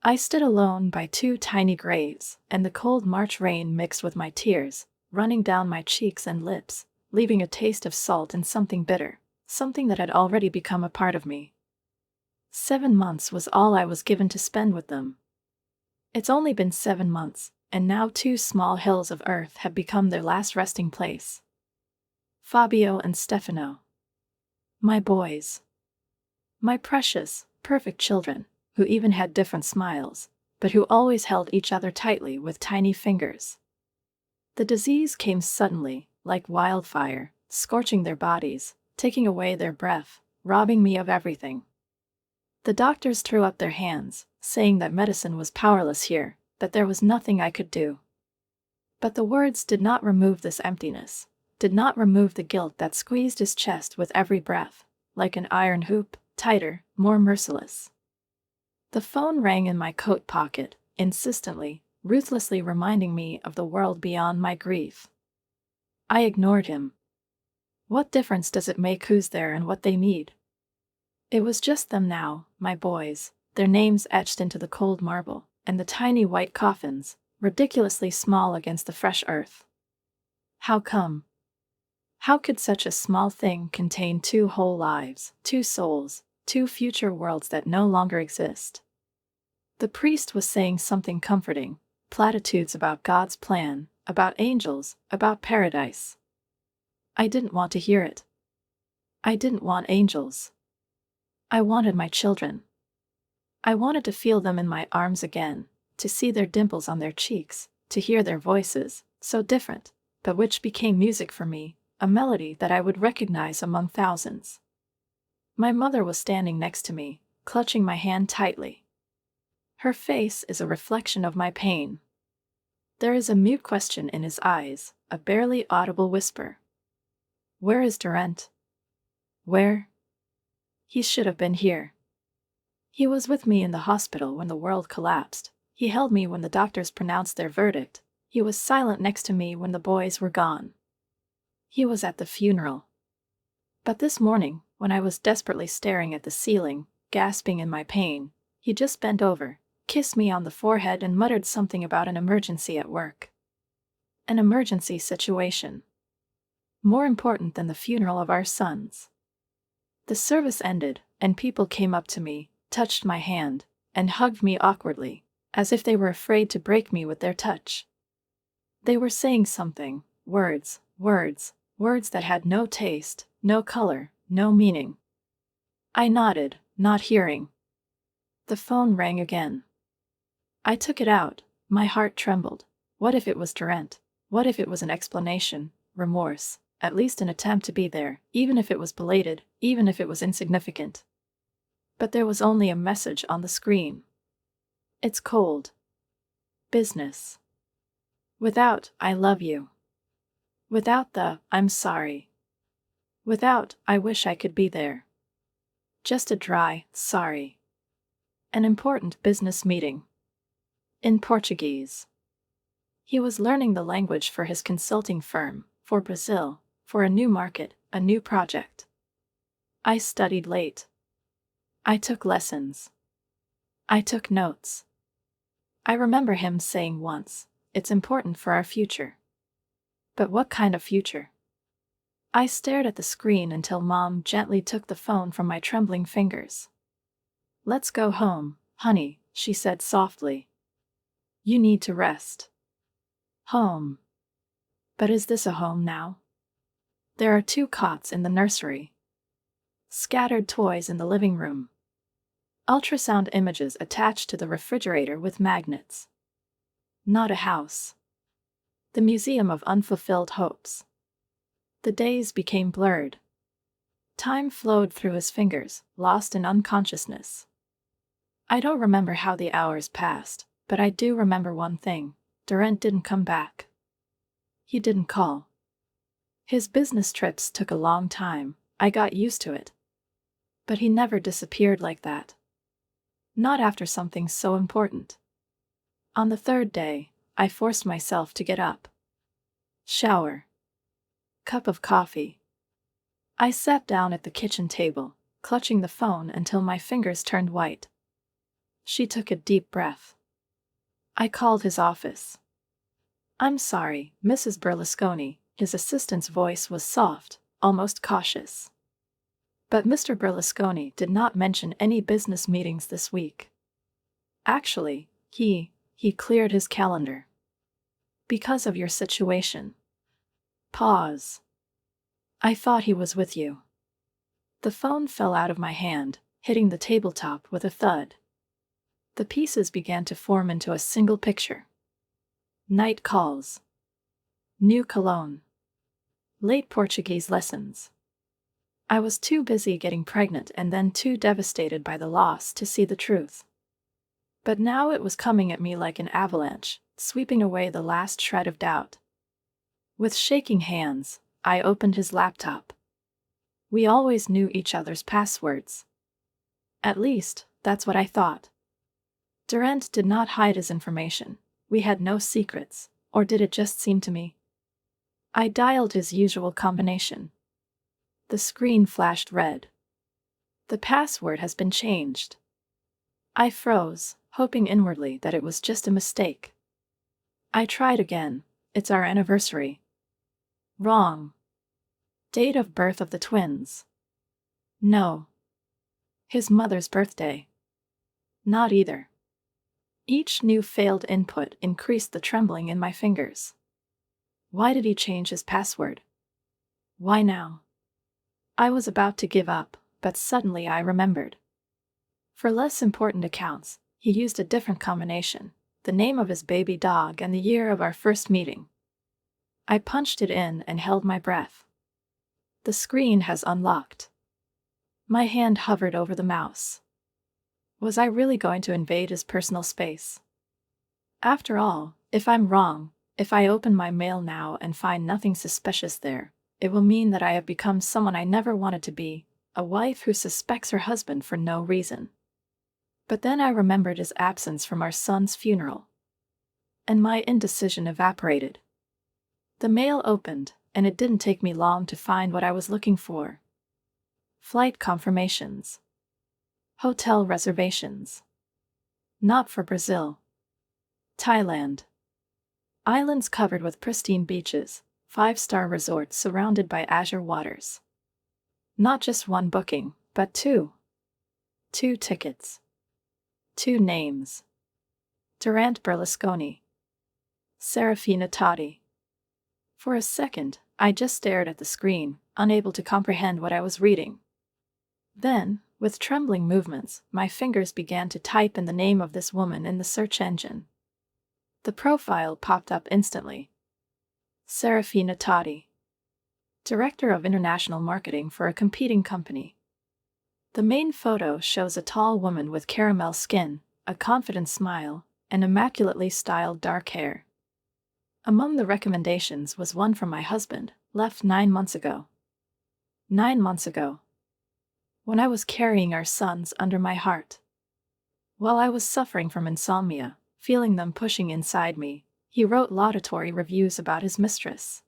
I stood alone by two tiny graves, and the cold March rain mixed with my tears, running down my cheeks and lips, leaving a taste of salt and something bitter, something that had already become a part of me. 7 months was all I was given to spend with them. It's only been 7 months, and now two small hills of earth have become their last resting place. Fabio and Stefano. My boys. My precious, perfect children, who even had different smiles, but who always held each other tightly with tiny fingers. The disease came suddenly, like wildfire, scorching their bodies, taking away their breath, robbing me of everything. The doctors threw up their hands, saying that medicine was powerless here, that there was nothing I could do. But the words did not remove this emptiness, did not remove the guilt that squeezed his chest with every breath, like an iron hoop, tighter, more merciless. The phone rang in my coat pocket, insistently, ruthlessly reminding me of the world beyond my grief. I ignored him. What difference does it make who's there and what they need? It was just them now, my boys, their names etched into the cold marble, and the tiny white coffins, ridiculously small against the fresh earth. How come? How could such a small thing contain two whole lives, two souls, two future worlds that no longer exist? The priest was saying something comforting, platitudes about God's plan, about angels, about paradise. I didn't want to hear it. I didn't want angels. I wanted my children. I wanted to feel them in my arms again, to see their dimples on their cheeks, to hear their voices, so different, but which became music for me, a melody that I would recognize among thousands. My mother was standing next to me, clutching my hand tightly. Her face is a reflection of my pain. There is a mute question in his eyes, a barely audible whisper. Where is Durant? Where? He should have been here. He was with me in the hospital when the world collapsed. He held me when the doctors pronounced their verdict. He was silent next to me when the boys were gone. He was at the funeral. But this morning, when I was desperately staring at the ceiling, gasping in my pain, he just bent over, kissed me on the forehead and muttered something about an emergency at work. An emergency situation. More important than the funeral of our sons. The service ended, and people came up to me, touched my hand, and hugged me awkwardly, as if they were afraid to break me with their touch. They were saying something, words that had no taste, no color, no meaning. I nodded, not hearing. The phone rang again. I took it out, my heart trembled. What if it was Durant? What if it was an explanation, remorse, at least an attempt to be there, even if it was belated, even if it was insignificant? But there was only a message on the screen. It's cold. Business. Without, I love you. Without the, I'm sorry. Without, I wish I could be there. Just a dry, sorry. An important business meeting. In Portuguese. He was learning the language for his consulting firm, for Brazil, for a new market, a new project. I studied late. I took lessons. I took notes. I remember him saying once, it's important for our future. But what kind of future? I stared at the screen until Mom gently took the phone from my trembling fingers. Let's go home, honey, she said softly. You need to rest. Home. But is this a home now? There are 2 cots in the nursery. Scattered toys in the living room. Ultrasound images attached to the refrigerator with magnets. Not a house. The museum of unfulfilled hopes. The days became blurred. Time flowed through his fingers, lost in unconsciousness. I don't remember how the hours passed, but I do remember one thing. Durant didn't come back. He didn't call. His business trips took a long time, I got used to it. But he never disappeared like that. Not after something so important. On the 3rd day, I forced myself to get up. Shower. Cup of coffee. I sat down at the kitchen table, clutching the phone until my fingers turned white. She took a deep breath. I called his office. I'm sorry, Mrs. Berlusconi. His assistant's voice was soft, almost cautious. But Mr. Berlusconi did not mention any business meetings this week. Actually, he cleared his calendar. Because of your situation. Pause. I thought he was with you. The phone fell out of my hand, hitting the tabletop with a thud. The pieces began to form into a single picture. Night calls. New cologne. Late Portuguese lessons. I was too busy getting pregnant and then too devastated by the loss to see the truth. But now it was coming at me like an avalanche, sweeping away the last shred of doubt. With shaking hands, I opened his laptop. We always knew each other's passwords. At least, that's what I thought. Durant did not hide his information. We had no secrets, or did it just seem to me? I dialed his usual combination. The screen flashed red. The password has been changed. I froze, hoping inwardly that it was just a mistake. I tried again. It's our anniversary. Wrong. Date of birth of the twins. No. His mother's birthday. Not either. Each new failed input increased the trembling in my fingers. Why did he change his password? Why now? I was about to give up, but suddenly I remembered. For less important accounts, he used a different combination, the name of his baby dog and the year of our first meeting. I punched it in and held my breath. The screen has unlocked. My hand hovered over the mouse. Was I really going to invade his personal space? After all, if I'm wrong, if I open my mail now and find nothing suspicious there, it will mean that I have become someone I never wanted to be, a wife who suspects her husband for no reason. But then I remembered his absence from our son's funeral. And my indecision evaporated. The mail opened, and it didn't take me long to find what I was looking for. Flight confirmations. Hotel reservations. Not for Brazil. Thailand. Islands covered with pristine beaches, 5-star resorts surrounded by azure waters. Not just one booking, but two. 2 tickets. 2 names. Durant Berlusconi. Serafina Totti. For a second, I just stared at the screen, unable to comprehend what I was reading. Then, with trembling movements, my fingers began to type in the name of this woman in the search engine. The profile popped up instantly. Serafina Totti. Director of International Marketing for a competing company. The main photo shows a tall woman with caramel skin, a confident smile, and immaculately styled dark hair. Among the recommendations was one from my husband, left 9 months ago. 9 months ago. When I was carrying our sons under my heart. While I was suffering from insomnia, feeling them pushing inside me, he wrote laudatory reviews about his mistress.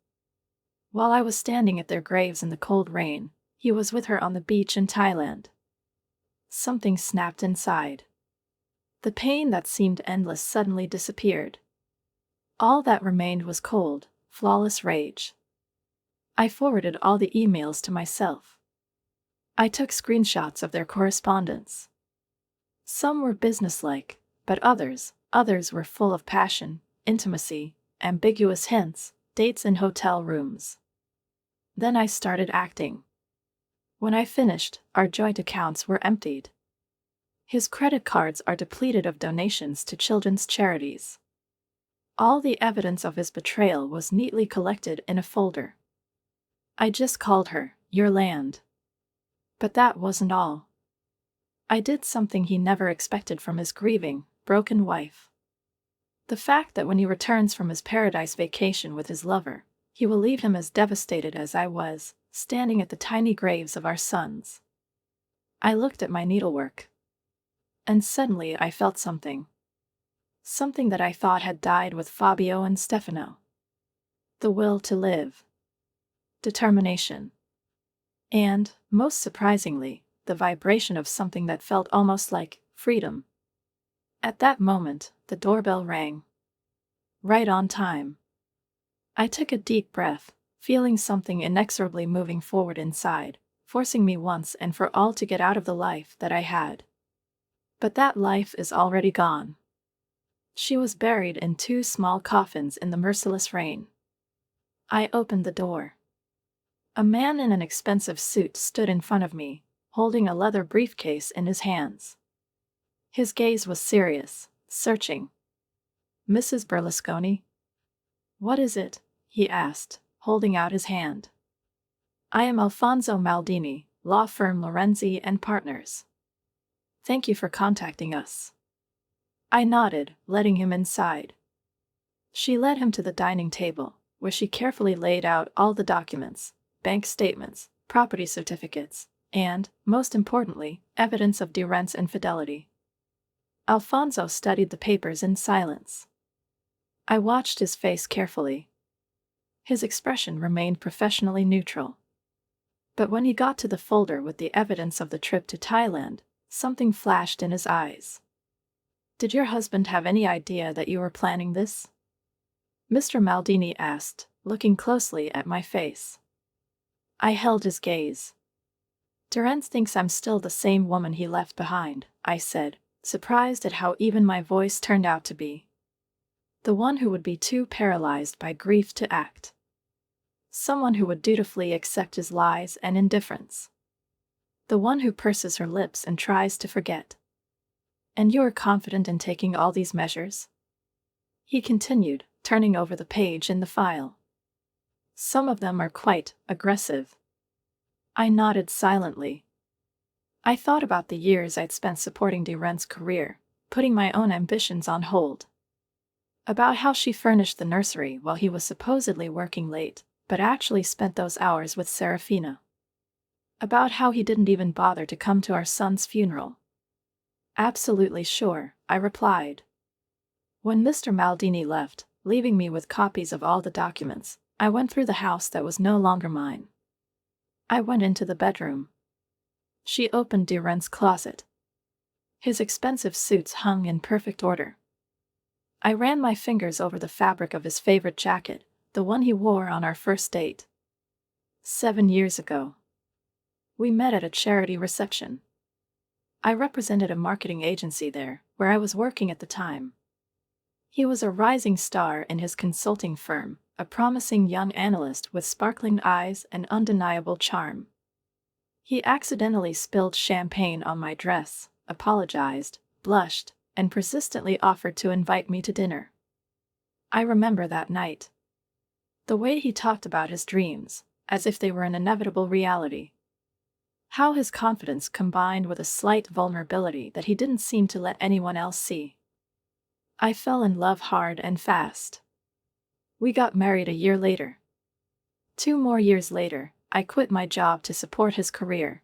While I was standing at their graves in the cold rain, he was with her on the beach in Thailand. Something snapped inside. The pain that seemed endless suddenly disappeared. All that remained was cold, flawless rage. I forwarded all the emails to myself. I took screenshots of their correspondence. Some were businesslike, but others were full of passion, intimacy, ambiguous hints, dates in hotel rooms. Then I started acting. When I finished, our joint accounts were emptied. His credit cards are depleted of donations to children's charities. All the evidence of his betrayal was neatly collected in a folder. I just called her, Your Land. But that wasn't all. I did something he never expected from his grieving, broken wife. The fact that when he returns from his paradise vacation with his lover, he will leave him as devastated as I was, standing at the tiny graves of our sons. I looked at my needlework. And suddenly I felt something. Something that I thought had died with Fabio and Stefano. The will to live. Determination. And, most surprisingly, the vibration of something that felt almost like freedom. At that moment, the doorbell rang. Right on time. I took a deep breath, feeling something inexorably moving forward inside, forcing me once and for all to get out of the life that I had. But that life is already gone. She was buried in two small coffins in the merciless rain. I opened the door. A man in an expensive suit stood in front of me, holding a leather briefcase in his hands. His gaze was serious, searching. "Mrs. Berlusconi?" "What is it?" he asked, holding out his hand. "I am Alfonso Maldini, law firm Lorenzi and Partners. Thank you for contacting us." I nodded, letting him inside. She led him to the dining table, where she carefully laid out all the documents, bank statements, property certificates, and, most importantly, evidence of Durant's infidelity. Alfonso studied the papers in silence. I watched his face carefully. His expression remained professionally neutral. But when he got to the folder with the evidence of the trip to Thailand, something flashed in his eyes. "Did your husband have any idea that you were planning this?" Mr. Maldini asked, looking closely at my face. I held his gaze. "Durant thinks I'm still the same woman he left behind," I said, surprised at how even my voice turned out to be. The one who would be too paralyzed by grief to act. Someone who would dutifully accept his lies and indifference. The one who purses her lips and tries to forget. "And you are confident in taking all these measures?" he continued, turning over the page in the file. "Some of them are quite aggressive." I nodded silently. I thought about the years I'd spent supporting Durant's career, putting my own ambitions on hold. About how she furnished the nursery while he was supposedly working late, but actually spent those hours with Serafina. About how he didn't even bother to come to our son's funeral. "Absolutely sure," I replied. When Mr. Maldini left, leaving me with copies of all the documents, I went through the house that was no longer mine. I went into the bedroom. She opened Durant's closet. His expensive suits hung in perfect order. I ran my fingers over the fabric of his favorite jacket, the one he wore on our first date. 7 years ago. We met at a charity reception. I represented a marketing agency there, where I was working at the time. He was a rising star in his consulting firm, a promising young analyst with sparkling eyes and undeniable charm. He accidentally spilled champagne on my dress, apologized, blushed, and persistently offered to invite me to dinner. I remember that night. The way he talked about his dreams, as if they were an inevitable reality. How his confidence combined with a slight vulnerability that he didn't seem to let anyone else see. I fell in love hard and fast. We got married a year later. 2 more years later, I quit my job to support his career.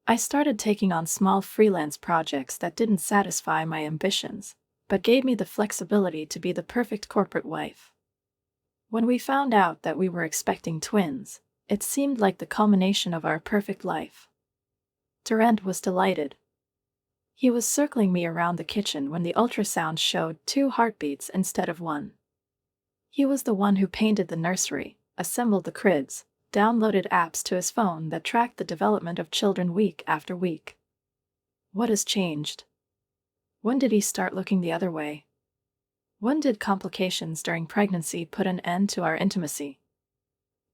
I started taking on small freelance projects that didn't satisfy my ambitions, but gave me the flexibility to be the perfect corporate wife. When we found out that we were expecting twins, it seemed like the culmination of our perfect life. Durant was delighted. He was circling me around the kitchen when the ultrasound showed 2 heartbeats instead of 1. He was the one who painted the nursery, assembled the cribs, downloaded apps to his phone that tracked the development of children week after week. What has changed? When did he start looking the other way? When did complications during pregnancy put an end to our intimacy?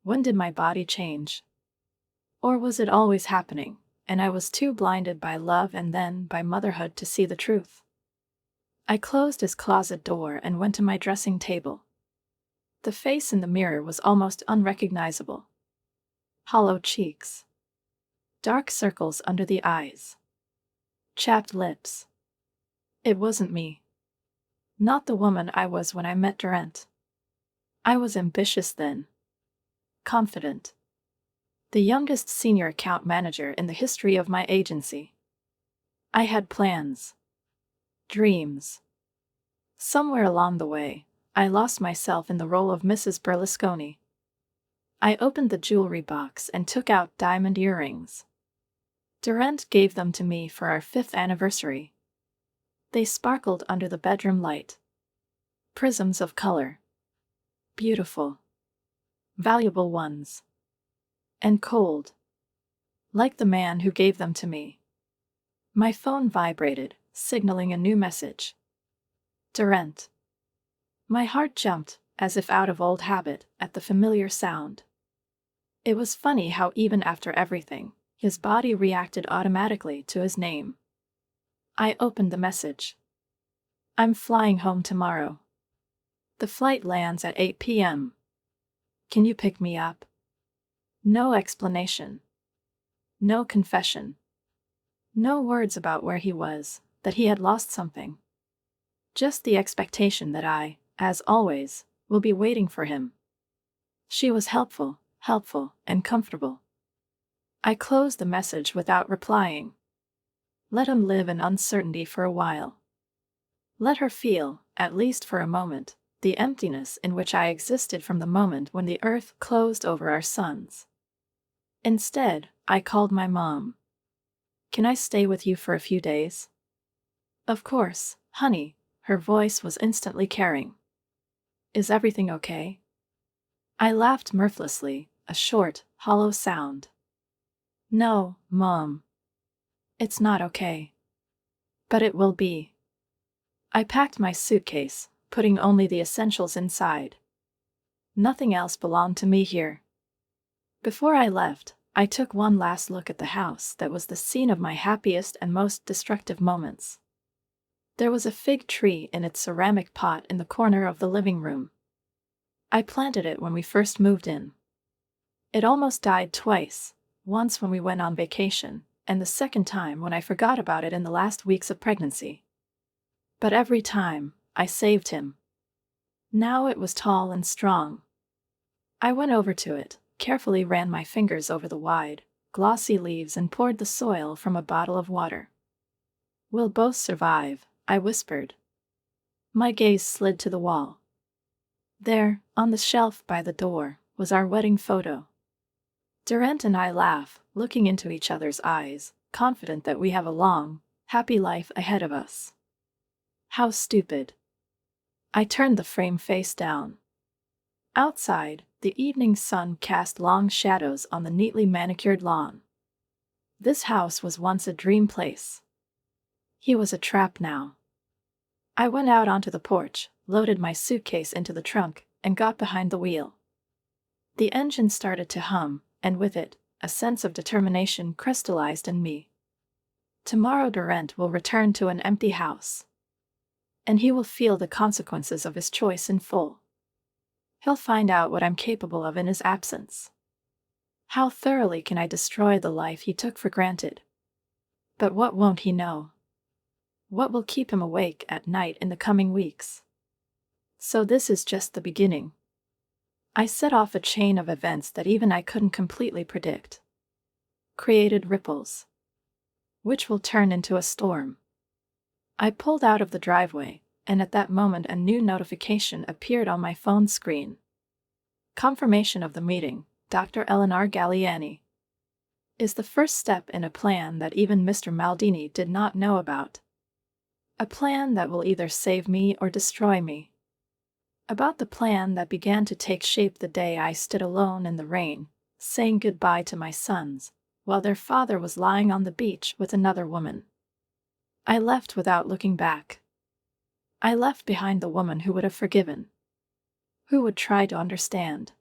When did my body change? Or was it always happening, and I was too blinded by love and then by motherhood to see the truth? I closed his closet door and went to my dressing table. The face in the mirror was almost unrecognizable. Hollow cheeks. Dark circles under the eyes. Chapped lips. It wasn't me. Not the woman I was when I met Durant. I was ambitious then. Confident. The youngest senior account manager in the history of my agency. I had plans. Dreams. Somewhere along the way, I lost myself in the role of Mrs. Berlusconi. I opened the jewelry box and took out diamond earrings. Durant gave them to me for our 5th anniversary. They sparkled under the bedroom light. Prisms of color. Beautiful. Valuable ones. And cold. Like the man who gave them to me. My phone vibrated, signaling a new message. Durant. My heart jumped, as if out of old habit, at the familiar sound. It was funny how even after everything, his body reacted automatically to his name. I opened the message. I'm flying home tomorrow. The flight lands at 8 p.m. Can you pick me up? No explanation. No confession. No words about where he was, that he had lost something. Just the expectation that I, as always, will be waiting for him. She was helpful, and comfortable. I closed the message without replying. Let him live in uncertainty for a while. Let her feel, at least for a moment, the emptiness in which I existed from the moment when the earth closed over our sons. Instead, I called my mom. Can I stay with you for a few days? Of course, honey, her voice was instantly caring. Is everything okay? I laughed mirthlessly, a short, hollow sound. No, Mom. It's not okay. But it will be. I packed my suitcase, putting only the essentials inside. Nothing else belonged to me here. Before I left, I took one last look at the house that was the scene of my happiest and most destructive moments. There was a fig tree in its ceramic pot in the corner of the living room. I planted it when we first moved in. It almost died twice, once when we went on vacation, and the second time when I forgot about it in the last weeks of pregnancy. But every time, I saved him. Now it was tall and strong. I went over to it, carefully ran my fingers over the wide, glossy leaves and poured the soil from a bottle of water. We'll both survive, I whispered. My gaze slid to the wall. There, on the shelf by the door, was our wedding photo. Durant and I laugh, looking into each other's eyes, confident that we have a long, happy life ahead of us. How stupid. I turned the frame face down. Outside, the evening sun cast long shadows on the neatly manicured lawn. This house was once a dream place. He was a trap now. I went out onto the porch, loaded my suitcase into the trunk, and got behind the wheel. The engine started to hum, and with it, a sense of determination crystallized in me. Tomorrow Durant will return to an empty house. And he will feel the consequences of his choice in full. He'll find out what I'm capable of in his absence. How thoroughly can I destroy the life he took for granted? But what won't he know? What will keep him awake at night in the coming weeks? So this is just the beginning. I set off a chain of events that even I couldn't completely predict. Created ripples. Which will turn into a storm. I pulled out of the driveway, and at that moment a new notification appeared on my phone screen. Confirmation of the meeting, Dr. Eleanor Galliani. Is the first step in a plan that even Mr. Maldini did not know about. A plan that will either save me or destroy me. About the plan that began to take shape the day I stood alone in the rain, saying goodbye to my sons, while their father was lying on the beach with another woman. I left without looking back. I left behind the woman who would have forgiven. Who would try to understand.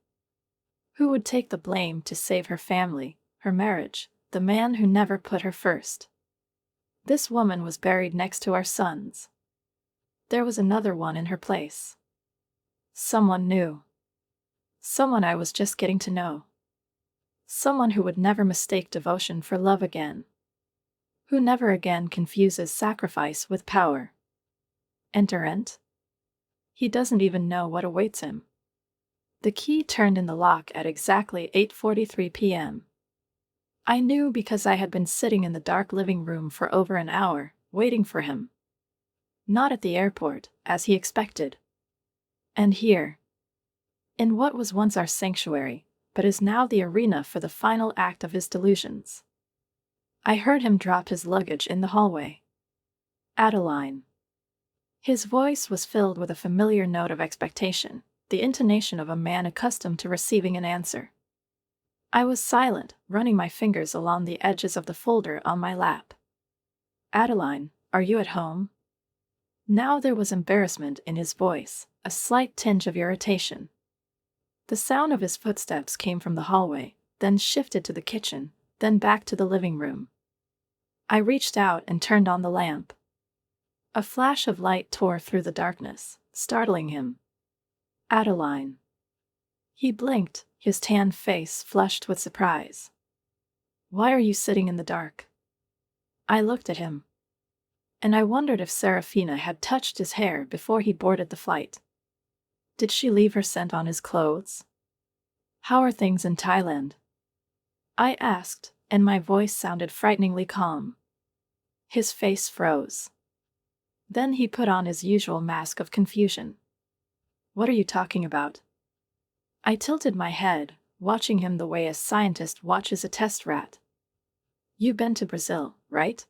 Who would take the blame to save her family, her marriage, the man who never put her first. This woman was buried next to our sons. There was another one in her place. Someone new. Someone I was just getting to know. Someone who would never mistake devotion for love again. Who never again confuses sacrifice with power. And Durant? He doesn't even know what awaits him. The key turned in the lock at exactly 8:43 p.m. I knew because I had been sitting in the dark living room for over an hour, waiting for him. Not at the airport, as he expected. And here. In what was once our sanctuary, but is now the arena for the final act of his delusions. I heard him drop his luggage in the hallway. Adeline. His voice was filled with a familiar note of expectation, the intonation of a man accustomed to receiving an answer. I was silent, running my fingers along the edges of the folder on my lap. "Adeline, are you at home?" Now there was embarrassment in his voice, a slight tinge of irritation. The sound of his footsteps came from the hallway, then shifted to the kitchen, then back to the living room. I reached out and turned on the lamp. A flash of light tore through the darkness, startling him. "Adeline." He blinked, his tanned face flushed with surprise. "Why are you sitting in the dark?" I looked at him, and I wondered if Serafina had touched his hair before he boarded the flight. Did she leave her scent on his clothes? "How are things in Thailand?" I asked, and my voice sounded frighteningly calm. His face froze. Then he put on his usual mask of confusion. "What are you talking about?" I tilted my head, watching him the way a scientist watches a test rat. "You've been to Brazil, right?"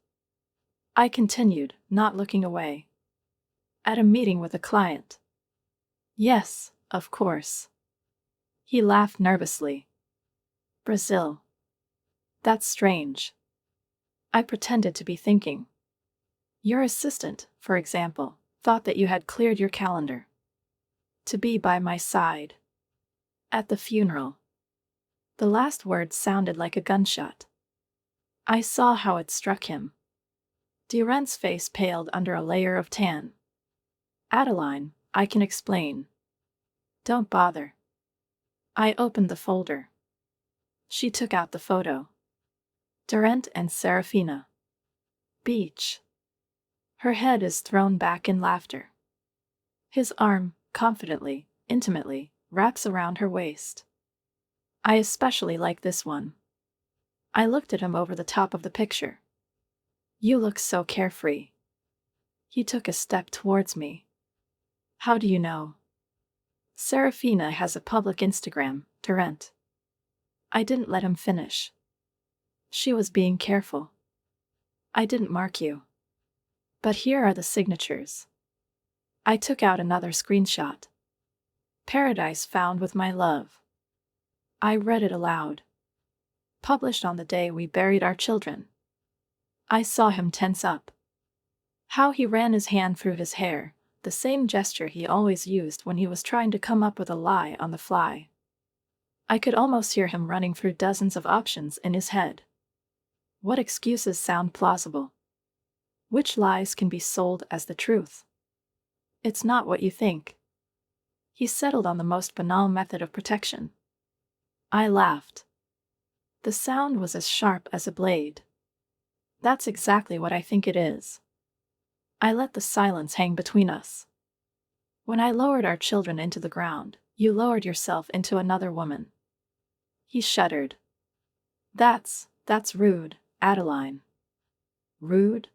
I continued, not looking away. "At a meeting with a client." "Yes, of course." He laughed nervously. "Brazil. That's strange." I pretended to be thinking. "Your assistant, for example, thought that you had cleared your calendar to be by my side at the funeral." The last word sounded like a gunshot. I saw how it struck him. Durant's face paled under a layer of tan. "Adeline, I can explain." "Don't bother." I opened the folder. She took out the photo. Durant and Serafina. Beach. Her head is thrown back in laughter. His arm, confidently, intimately, wraps around her waist. I especially like this one. I looked at him over the top of the picture. "You look so carefree." He took a step towards me. "How do you know?" "Serafina has a public Instagram, Durant." I didn't let him finish. "She was being careful." "I didn't mark you. But here are the signatures." I took out another screenshot. "Paradise found with my love." I read it aloud. "Published on the day we buried our children." I saw him tense up. How he ran his hand through his hair, the same gesture he always used when he was trying to come up with a lie on the fly. I could almost hear him running through dozens of options in his head. What excuses sound plausible? Which lies can be sold as the truth? "It's not what you think." He settled on the most banal method of protection. I laughed. The sound was as sharp as a blade. "That's exactly what I think it is." I let the silence hang between us. "When I lowered our children into the ground, you lowered yourself into another woman." He shuddered. That's rude, Adeline." "Rude?"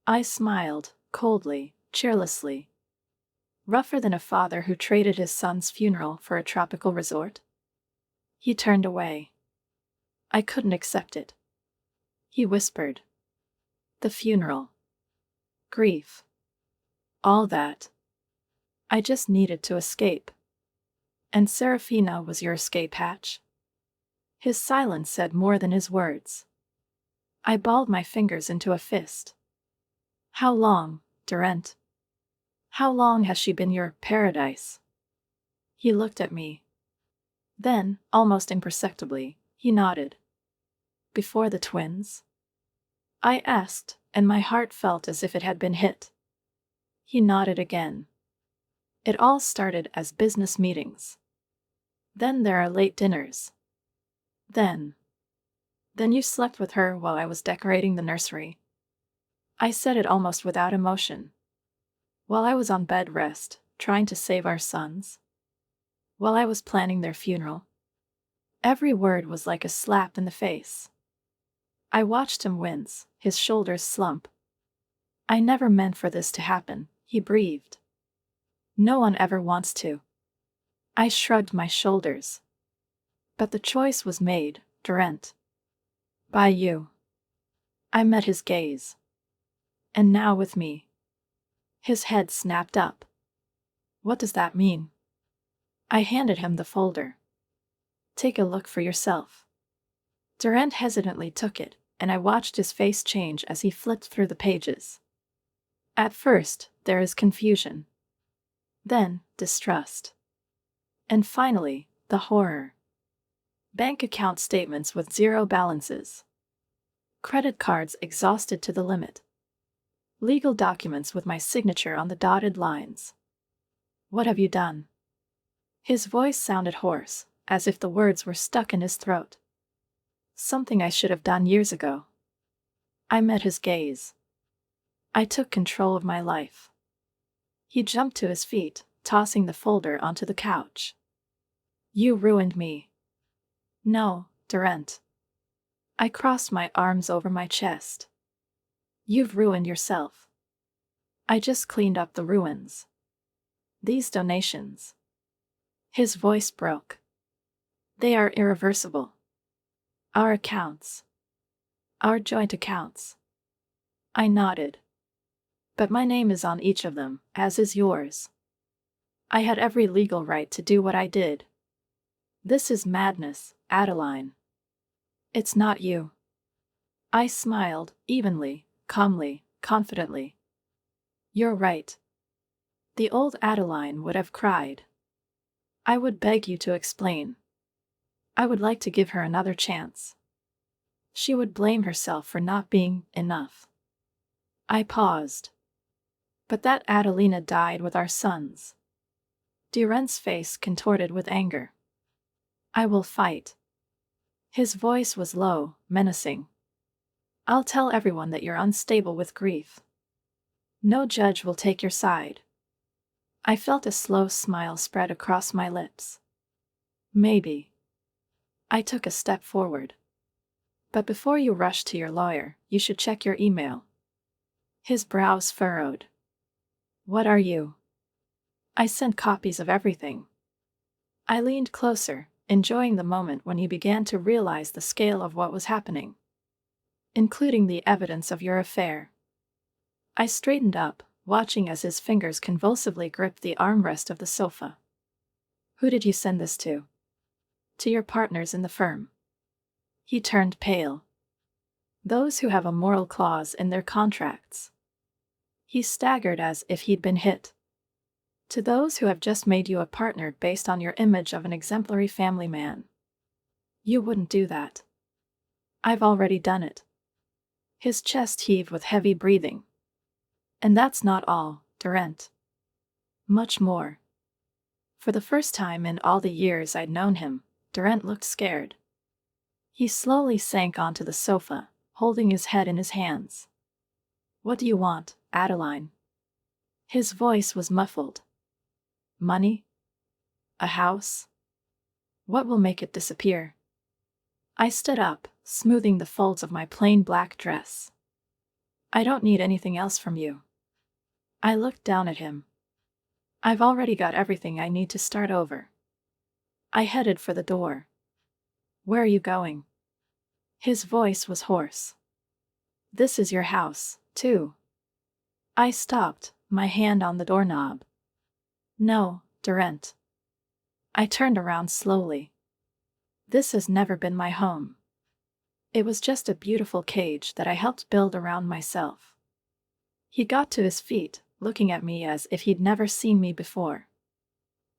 I smiled, coldly, cheerlessly. Rougher than a father who traded his son's funeral for a tropical resort? He turned away. I couldn't accept it. He whispered. "The funeral. Grief. All that. I just needed to escape." "And Serafina was your escape hatch?" His silence said more than his words. I balled my fingers into a fist. "How long, Durant? How long has she been your paradise?" He looked at me. Then, almost imperceptibly, he nodded. "Before the twins?" I asked, and my heart felt as if it had been hit. He nodded again. "It all started as business meetings. Then there are late dinners. Then you slept with her while I was decorating the nursery." I said it almost without emotion. "While I was on bed rest, trying to save our sons. While I was planning their funeral." Every word was like a slap in the face. I watched him wince, his shoulders slump. "I never meant for this to happen," he breathed. "No one ever wants to." I shrugged my shoulders. "But the choice was made, Durant. By you." I met his gaze. "And now with me." His head snapped up. What does that mean? I handed him the folder. Take a look for yourself. Durant hesitantly took it, and I watched his face change as he flipped through the pages. At first, there is confusion. Then, distrust. And finally, the horror. Bank account statements with zero balances. Credit cards exhausted to the limit. Legal documents with my signature on the dotted lines. What have you done? His voice sounded hoarse, as if the words were stuck in his throat. Something I should have done years ago. I met his gaze. I took control of my life. He jumped to his feet, tossing the folder onto the couch. You ruined me. No, Durant. I crossed my arms over my chest. You've ruined yourself. I just cleaned up the ruins. These donations. His voice broke. They are irreversible. Our accounts. Our joint accounts. I nodded. But my name is on each of them, as is yours. I had every legal right to do what I did. This is madness, Adeline. It's not you. I smiled, evenly, calmly, confidently. You're right. The old Adeline would have cried. I would beg you to explain. I would like to give her another chance. She would blame herself for not being enough. I paused. But that Adelina died with our sons. Durant's face contorted with anger. I will fight. His voice was low, menacing. I'll tell everyone that you're unstable with grief. No judge will take your side. I felt a slow smile spread across my lips. Maybe. I took a step forward. But before you rush to your lawyer, you should check your email. His brows furrowed. What are you? I sent copies of everything. I leaned closer, enjoying the moment when he began to realize the scale of what was happening, including the evidence of your affair. I straightened up, watching as his fingers convulsively gripped the armrest of the sofa. Who did you send this to? To your partners in the firm. He turned pale. Those who have a moral clause in their contracts. He staggered as if he'd been hit. To those who have just made you a partner based on your image of an exemplary family man. You wouldn't do that. I've already done it. His chest heaved with heavy breathing. And that's not all, Durant. Much more. For the first time in all the years I'd known him, Durant looked scared. He slowly sank onto the sofa, holding his head in his hands. What do you want, Adeline? His voice was muffled. Money? A house? What will make it disappear? I stood up, smoothing the folds of my plain black dress. I don't need anything else from you. I looked down at him. I've already got everything I need to start over. I headed for the door. Where are you going? His voice was hoarse. This is your house, too. I stopped, my hand on the doorknob. No, Durant. I turned around slowly. This has never been my home. It was just a beautiful cage that I helped build around myself. He got to his feet, looking at me as if he'd never seen me before.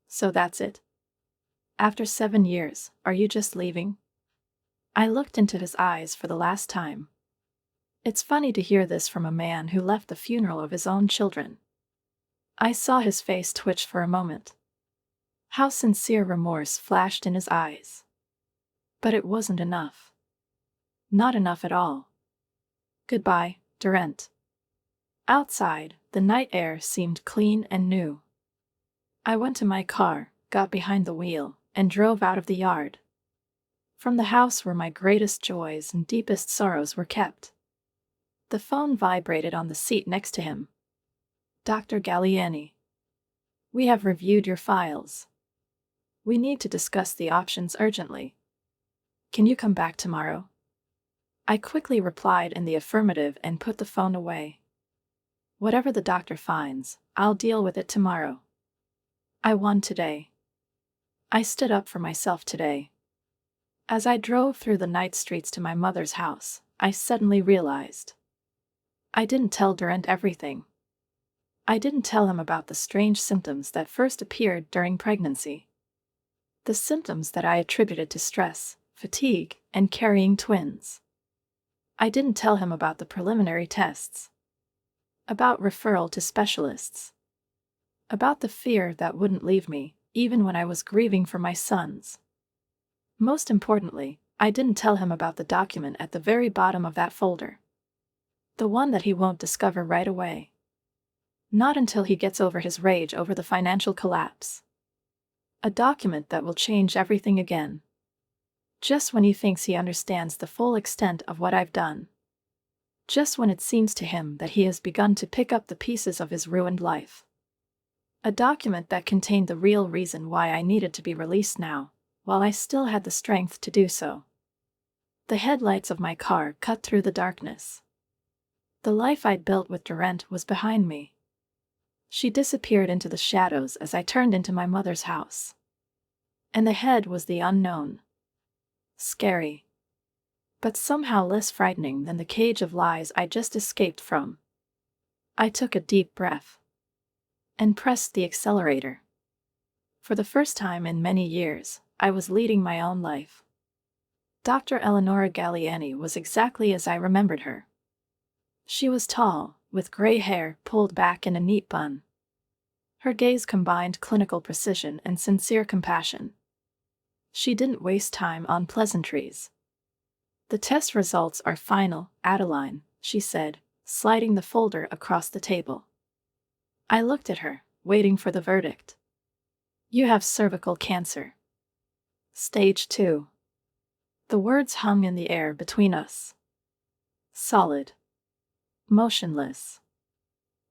So that's it? After 7 years, are you just leaving? I looked into his eyes for the last time. It's funny to hear this from a man who left the funeral of his own children. I saw his face twitch for a moment. How sincere remorse flashed in his eyes. But it wasn't enough. Not enough at all. Goodbye, Durant. Outside, the night air seemed clean and new. I went to my car, got behind the wheel, and drove out of the yard. From the house where my greatest joys and deepest sorrows were kept. The phone vibrated on the seat next to him. Dr. Galliani. We have reviewed your files. We need to discuss the options urgently. Can you come back tomorrow? I quickly replied in the affirmative and put the phone away. Whatever the doctor finds, I'll deal with it tomorrow. I won today. I stood up for myself today. As I drove through the night streets to my mother's house, I suddenly realized. I didn't tell Durant everything. I didn't tell him about the strange symptoms that first appeared during pregnancy. The symptoms that I attributed to stress, fatigue, and carrying twins. I didn't tell him about the preliminary tests. About referral to specialists. About the fear that wouldn't leave me, even when I was grieving for my sons. Most importantly, I didn't tell him about the document at the very bottom of that folder. The one that he won't discover right away. Not until he gets over his rage over the financial collapse. A document that will change everything again. Just when he thinks he understands the full extent of what I've done. Just when it seems to him that he has begun to pick up the pieces of his ruined life. A document that contained the real reason why I needed to be released now, while I still had the strength to do so. The headlights of my car cut through the darkness. The life I'd built with Durant was behind me. She disappeared into the shadows as I turned into my mother's house. And ahead was the unknown. Scary. But somehow less frightening than the cage of lies I just escaped from. I took a deep breath. And pressed the accelerator. For the first time in many years, I was leading my own life. Dr. Eleonora Galliani was exactly as I remembered her. She was tall, with gray hair pulled back in a neat bun. Her gaze combined clinical precision and sincere compassion. She didn't waste time on pleasantries. "The test results are final, Adeline," she said, sliding the folder across the table. I looked at her, waiting for the verdict. "You have cervical cancer. Stage 2. The words hung in the air between us. Solid. Motionless.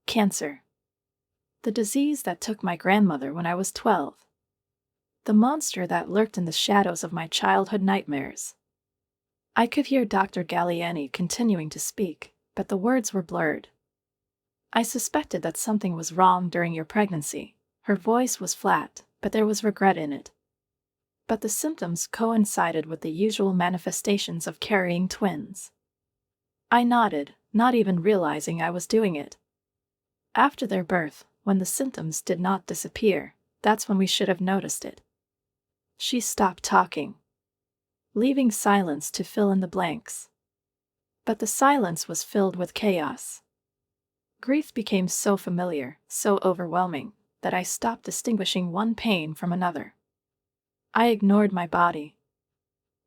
Cancer. The disease that took my grandmother when I was 12. The monster that lurked in the shadows of my childhood nightmares. I could hear Dr. Galliani continuing to speak, but the words were blurred. "I suspected that something was wrong during your pregnancy." Her voice was flat, but there was regret in it. But the symptoms coincided with the usual manifestations of carrying twins. I nodded, not even realizing I was doing it. After their birth, when the symptoms did not disappear, that's when we should have noticed it. She stopped talking, leaving silence to fill in the blanks. But the silence was filled with chaos. Grief became so familiar, so overwhelming, that I stopped distinguishing one pain from another. I ignored my body.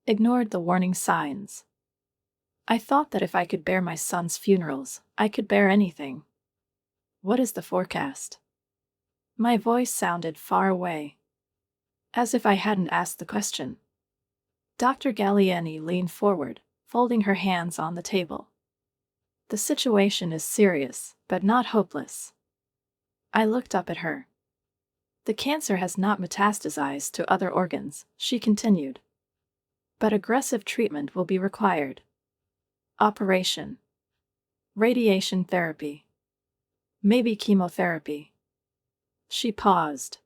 Ignored the warning signs. I thought that if I could bear my son's funerals, I could bear anything. "What is the forecast?" My voice sounded far away. As if I hadn't asked the question. Dr. Galliani leaned forward, folding her hands on the table. "The situation is serious, but not hopeless." I looked up at her. "The cancer has not metastasized to other organs," she continued. "But aggressive treatment will be required. Operation. Radiation therapy. Maybe chemotherapy." She paused.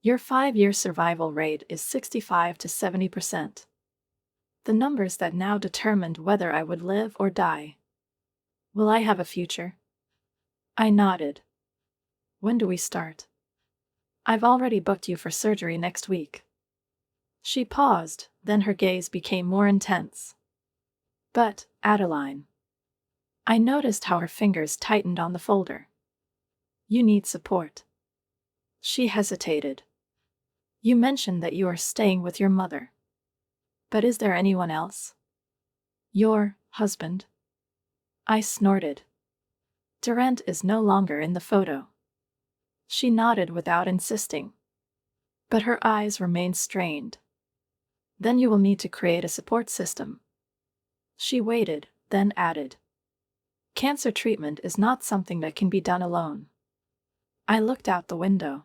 "Your 5-year survival rate is 65 to 70%. The numbers that now determined whether I would live or die. Will I have a future?" I nodded. "When do we start?" "I've already booked you for surgery next week." She paused, then her gaze became more intense. "But, Adeline." I noticed how her fingers tightened on the folder. "You need support." She hesitated. "You mentioned that you are staying with your mother. But is there anyone else?" "Your husband?" I snorted. "Durant is no longer in the photo." She nodded without insisting. But her eyes remained strained. "Then you will need to create a support system." She waited, then added. "Cancer treatment is not something that can be done alone." I looked out the window.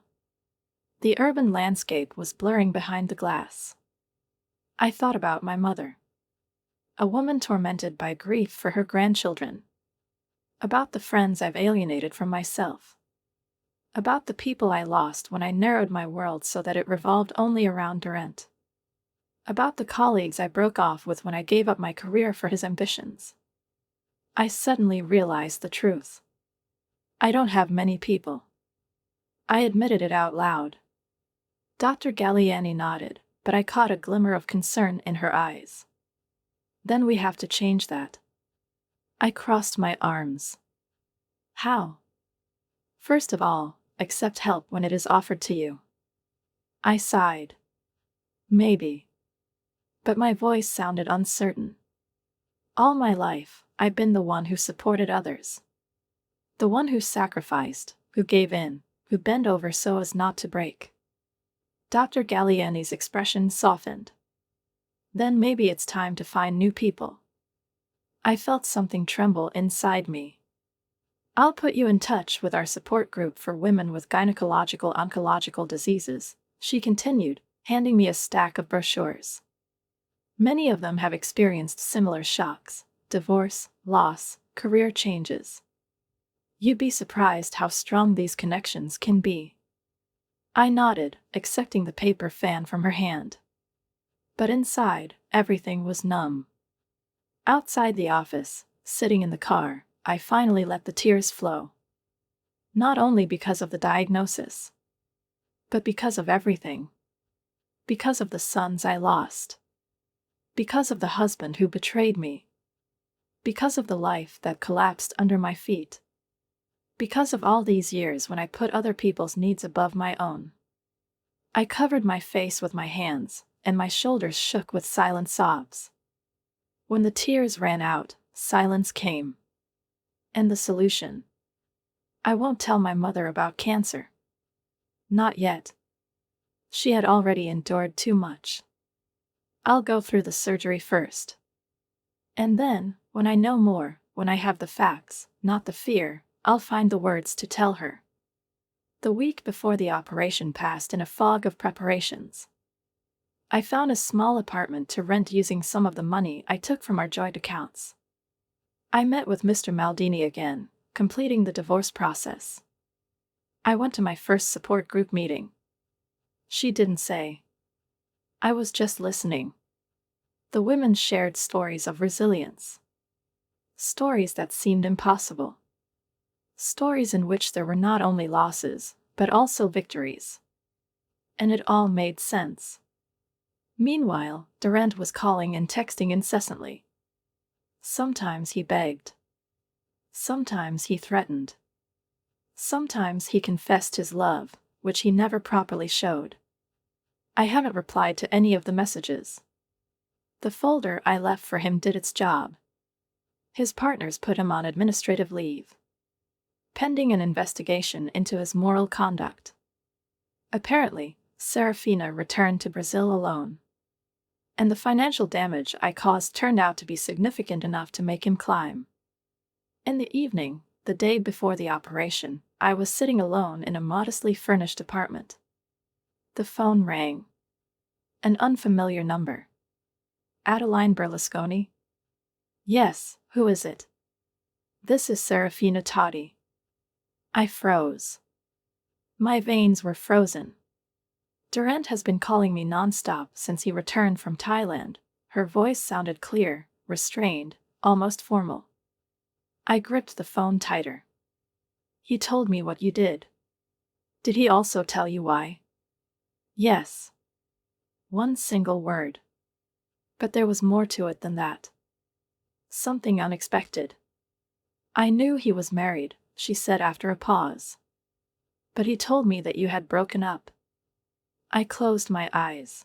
The urban landscape was blurring behind the glass. I thought about my mother. A woman tormented by grief for her grandchildren. About the friends I've alienated from myself. About the people I lost when I narrowed my world so that it revolved only around Durant. About the colleagues I broke off with when I gave up my career for his ambitions. I suddenly realized the truth. I don't have many people. I admitted it out loud. Dr. Galliani nodded, but I caught a glimmer of concern in her eyes. Then we have to change that. I crossed my arms. How? First of all, accept help when it is offered to you. I sighed. Maybe. But my voice sounded uncertain. All my life, I've been the one who supported others. The one who sacrificed, who gave in, who bent over so as not to break. Dr. Galliani's expression softened. Then maybe it's time to find new people. I felt something tremble inside me. I'll put you in touch with our support group for women with gynecological oncological diseases, she continued, handing me a stack of brochures. Many of them have experienced similar shocks: divorce, loss, career changes. You'd be surprised how strong these connections can be. I nodded, accepting the paper fan from her hand. But inside, everything was numb. Outside the office, sitting in the car, I finally let the tears flow. Not only because of the diagnosis, but because of everything. Because of the sons I lost. Because of the husband who betrayed me. Because of the life that collapsed under my feet. Because of all these years when I put other people's needs above my own. I covered my face with my hands, and my shoulders shook with silent sobs. When the tears ran out, silence came. And the solution? I won't tell my mother about cancer. Not yet. She had already endured too much. I'll go through the surgery first. And then, when I know more, when I have the facts, not the fear, I'll find the words to tell her. The week before the operation passed in a fog of preparations. I found a small apartment to rent using some of the money I took from our joint accounts. I met with Mr. Maldini again, completing the divorce process. I went to my first support group meeting. She didn't say. I was just listening. The women shared stories of resilience. Stories that seemed impossible. Stories in which there were not only losses, but also victories. And it all made sense. Meanwhile, Durant was calling and texting incessantly. Sometimes he begged. Sometimes he threatened. Sometimes he confessed his love, which he never properly showed. I haven't replied to any of the messages. The folder I left for him did its job. His partners put him on administrative leave, pending an investigation into his moral conduct. Apparently, Serafina returned to Brazil alone. And the financial damage I caused turned out to be significant enough to make him climb. In the evening, the day before the operation, I was sitting alone in a modestly furnished apartment. The phone rang. An unfamiliar number. Adeline Berlusconi? Yes, who is it? This is Serafina Totti. I froze. My veins were frozen. Durant has been calling me nonstop since he returned from Thailand. Her voice sounded clear, restrained, almost formal. I gripped the phone tighter. He told me what you did. Did he also tell you why? Yes. One single word. But there was more to it than that. Something unexpected. I knew he was married, she said after a pause. But he told me that you had broken up. I closed my eyes.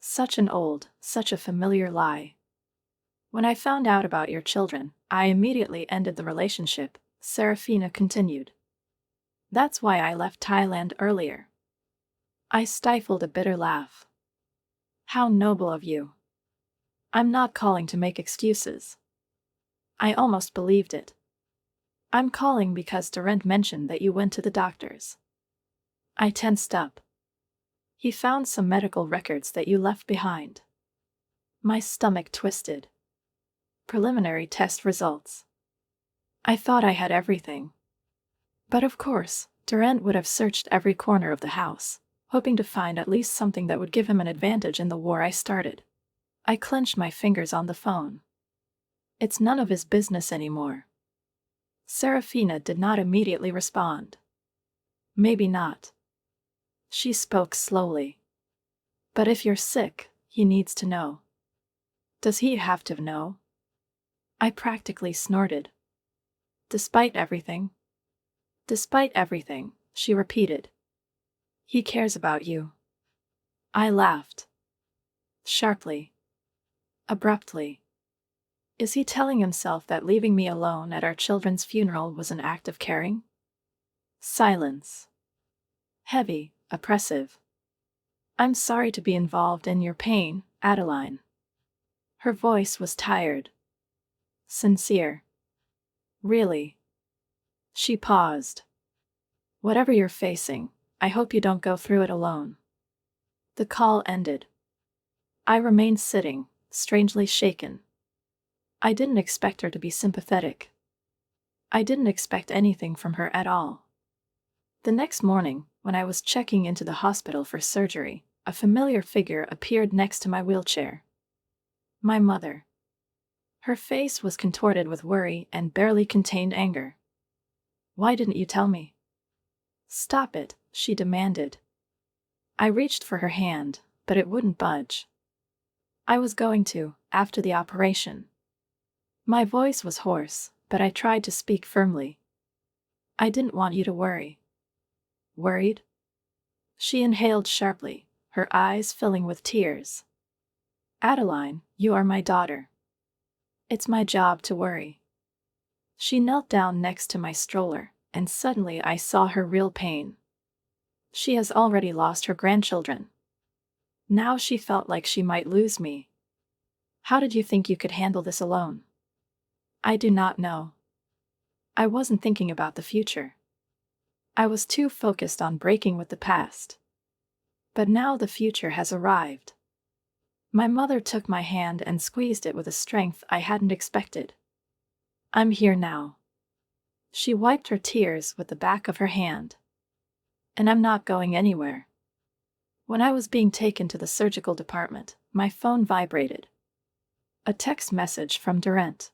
Such an old, such a familiar lie. When I found out about your children, I immediately ended the relationship, Serafina continued. That's why I left Thailand earlier. I stifled a bitter laugh. How noble of you. I'm not calling to make excuses. I almost believed it. I'm calling because Durant mentioned that you went to the doctors. I tensed up. He found some medical records that you left behind. My stomach twisted. Preliminary test results. I thought I had everything. But of course, Durant would have searched every corner of the house, hoping to find at least something that would give him an advantage in the war I started. I clenched my fingers on the phone. It's none of his business anymore. Serafina did not immediately respond. Maybe not. She spoke slowly. But if you're sick, he needs to know. Does he have to know? I practically snorted. Despite everything? Despite everything, she repeated. He cares about you. I laughed. Sharply. Abruptly. Is he telling himself that leaving me alone at our children's funeral was an act of caring? Silence. Heavy, oppressive. I'm sorry to be involved in your pain, Adeline. Her voice was tired. Sincere. Really. She paused. Whatever you're facing, I hope you don't go through it alone. The call ended. I remained sitting, strangely shaken. I didn't expect her to be sympathetic. I didn't expect anything from her at all. The next morning, when I was checking into the hospital for surgery, a familiar figure appeared next to my wheelchair. My mother. Her face was contorted with worry and barely contained anger. Why didn't you tell me? Stop it, she demanded. I reached for her hand, but it wouldn't budge. I was going to, after the operation. My voice was hoarse, but I tried to speak firmly. I didn't want you to worry. Worried? She inhaled sharply, her eyes filling with tears. Adeline, you are my daughter. It's my job to worry. She knelt down next to my stroller, and suddenly I saw her real pain. She has already lost her grandchildren. Now she felt like she might lose me. How did you think you could handle this alone? I do not know. I wasn't thinking about the future. I was too focused on breaking with the past. But now the future has arrived. My mother took my hand and squeezed it with a strength I hadn't expected. I'm here now. She wiped her tears with the back of her hand. And I'm not going anywhere. When I was being taken to the surgical department, my phone vibrated. A text message from Durant.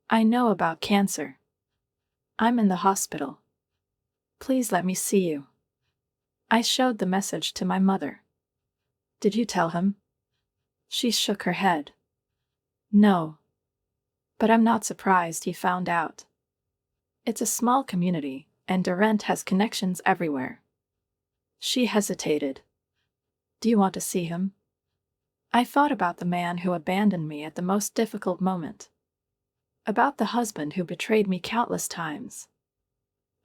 I know about cancer. I'm in the hospital. Please let me see you. I showed the message to my mother. Did you tell him? She shook her head. No. But I'm not surprised he found out. It's a small community, and Durant has connections everywhere. She hesitated. Do you want to see him? I thought about the man who abandoned me at the most difficult moment. About the husband who betrayed me countless times.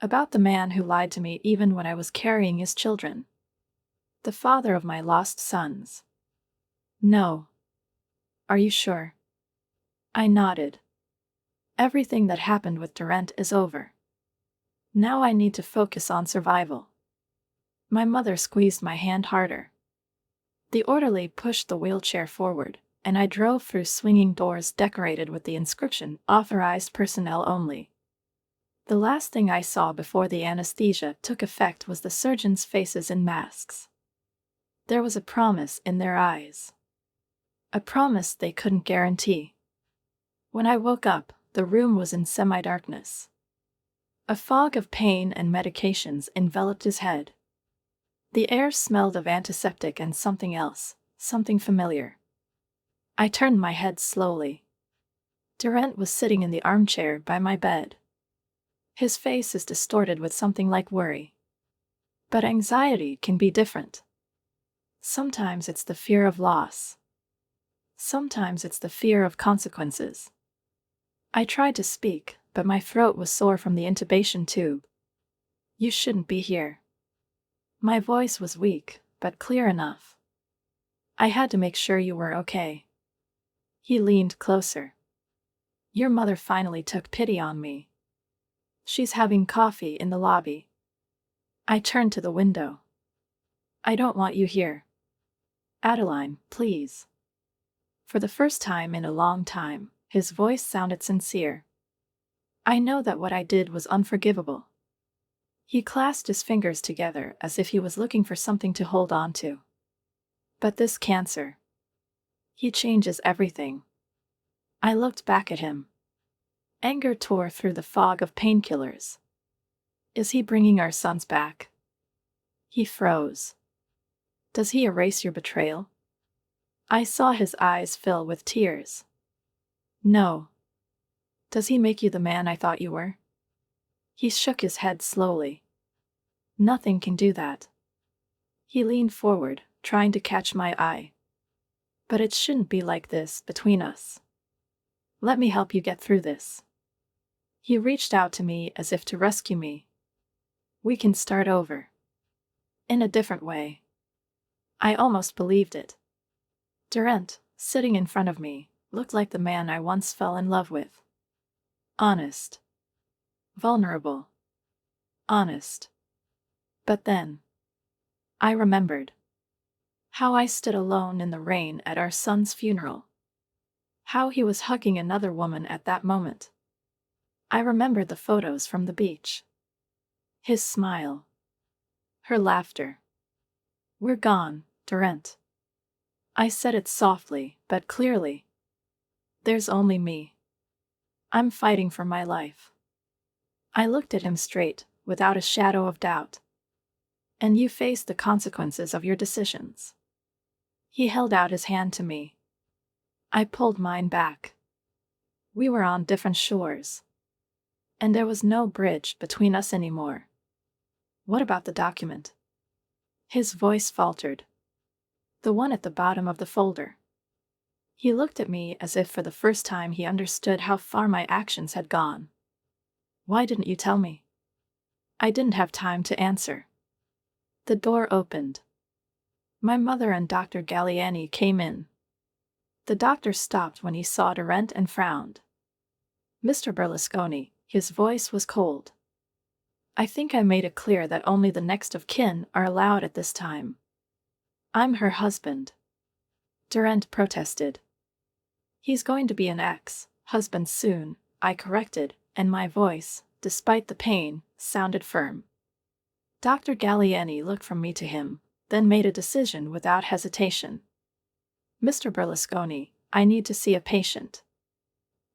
About the man who lied to me even when I was carrying his children. The father of my lost sons. No. Are you sure? I nodded. Everything that happened with Durant is over. Now I need to focus on survival. My mother squeezed my hand harder. The orderly pushed the wheelchair forward, and I drove through swinging doors decorated with the inscription, "Authorized personnel only." The last thing I saw before the anesthesia took effect was the surgeons' faces in masks. There was a promise in their eyes. A promise they couldn't guarantee. When I woke up, the room was in semi-darkness. A fog of pain and medications enveloped his head. The air smelled of antiseptic and something else, something familiar. I turned my head slowly. Durant was sitting in the armchair by my bed. His face is distorted with something like worry. But anxiety can be different. Sometimes it's the fear of loss. Sometimes it's the fear of consequences. I tried to speak, but my throat was sore from the intubation tube. You shouldn't be here. My voice was weak, but clear enough. I had to make sure you were okay. He leaned closer. Your mother finally took pity on me. She's having coffee in the lobby. I turned to the window. I don't want you here. Adeline, please. For the first time in a long time, his voice sounded sincere. I know that what I did was unforgivable. He clasped his fingers together as if he was looking for something to hold on to. But this cancer. He changes everything. I looked back at him. Anger tore through the fog of painkillers. Is he bringing our sons back? He froze. Does he erase your betrayal? I saw his eyes fill with tears. No. Does he make you the man I thought you were? He shook his head slowly. Nothing can do that. He leaned forward, trying to catch my eye. But it shouldn't be like this between us. Let me help you get through this. He reached out to me as if to rescue me. We can start over. In a different way. I almost believed it. Durant, sitting in front of me, looked like the man I once fell in love with. Honest. Vulnerable. Honest. But then, I remembered how I stood alone in the rain at our son's funeral. How he was hugging another woman at that moment. I remembered the photos from the beach. His smile. Her laughter. We're gone, Durant. I said it softly, but clearly. There's only me. I'm fighting for my life. I looked at him straight, without a shadow of doubt. And you face the consequences of your decisions. He held out his hand to me. I pulled mine back. We were on different shores. And there was no bridge between us anymore. What about the document? His voice faltered. The one at the bottom of the folder. He looked at me as if for the first time he understood how far my actions had gone. Why didn't you tell me? I didn't have time to answer. The door opened. My mother and Dr. Galliani came in. The doctor stopped when he saw Durant and frowned. Mr. Berlusconi, his voice was cold. I think I made it clear that only the next of kin are allowed at this time. I'm her husband. Durant protested. He's going to be an ex-husband soon, I corrected, and my voice, despite the pain, sounded firm. Dr. Galliani looked from me to him, then made a decision without hesitation. Mr. Berlusconi, I need to see a patient.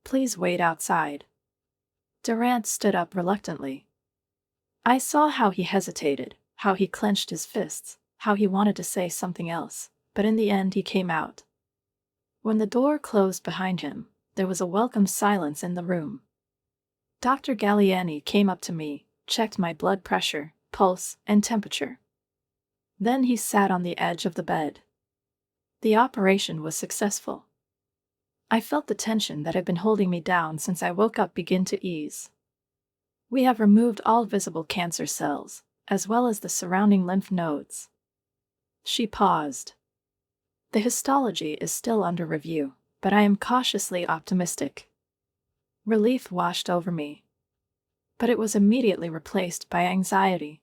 Please wait outside. Durant stood up reluctantly. I saw how he hesitated, how he clenched his fists, how he wanted to say something else, but in the end he came out. When the door closed behind him, there was a welcome silence in the room. Dr. Galliani came up to me, checked my blood pressure, pulse, and temperature. Then he sat on the edge of the bed. The operation was successful. I felt the tension that had been holding me down since I woke up begin to ease. We have removed all visible cancer cells, as well as the surrounding lymph nodes. She paused. The histology is still under review, but I am cautiously optimistic. Relief washed over me. But it was immediately replaced by anxiety.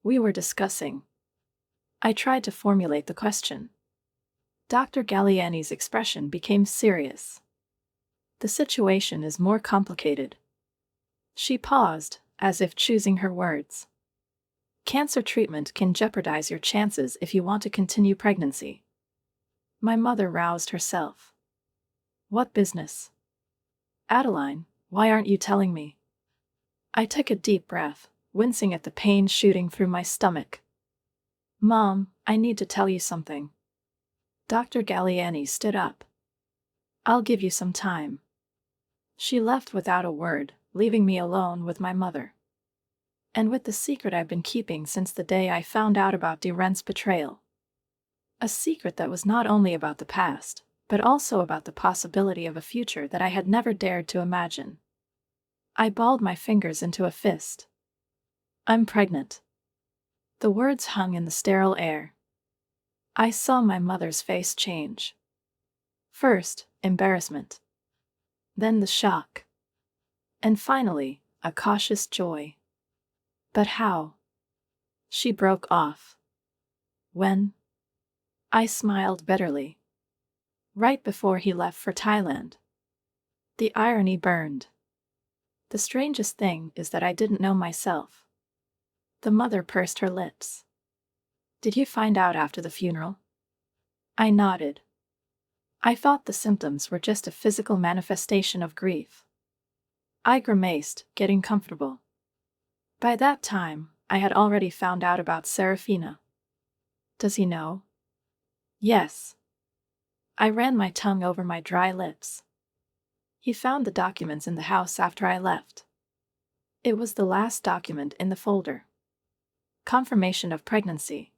We were discussing. I tried to formulate the question. Dr. Galliani's expression became serious. The situation is more complicated. She paused, as if choosing her words. Cancer treatment can jeopardize your chances if you want to continue pregnancy. My mother roused herself. What business? Adeline, why aren't you telling me? I took a deep breath, wincing at the pain shooting through my stomach. Mom, I need to tell you something. Dr. Galliani stood up. I'll give you some time. She left without a word, leaving me alone with my mother. And with the secret I've been keeping since the day I found out about Durant's betrayal. A secret that was not only about the past, but also about the possibility of a future that I had never dared to imagine. I balled my fingers into a fist. I'm pregnant. The words hung in the sterile air. I saw my mother's face change. First, embarrassment. Then the shock. And finally, a cautious joy. But how? She broke off. When? I smiled bitterly. Right before he left for Thailand. The irony burned. The strangest thing is that I didn't know myself. The mother pursed her lips. Did you find out after the funeral? I nodded. I thought the symptoms were just a physical manifestation of grief. I grimaced, getting comfortable. By that time, I had already found out about Serafina. Does he know? Yes. I ran my tongue over my dry lips. He found the documents in the house after I left. It was the last document in the folder. Confirmation of pregnancy.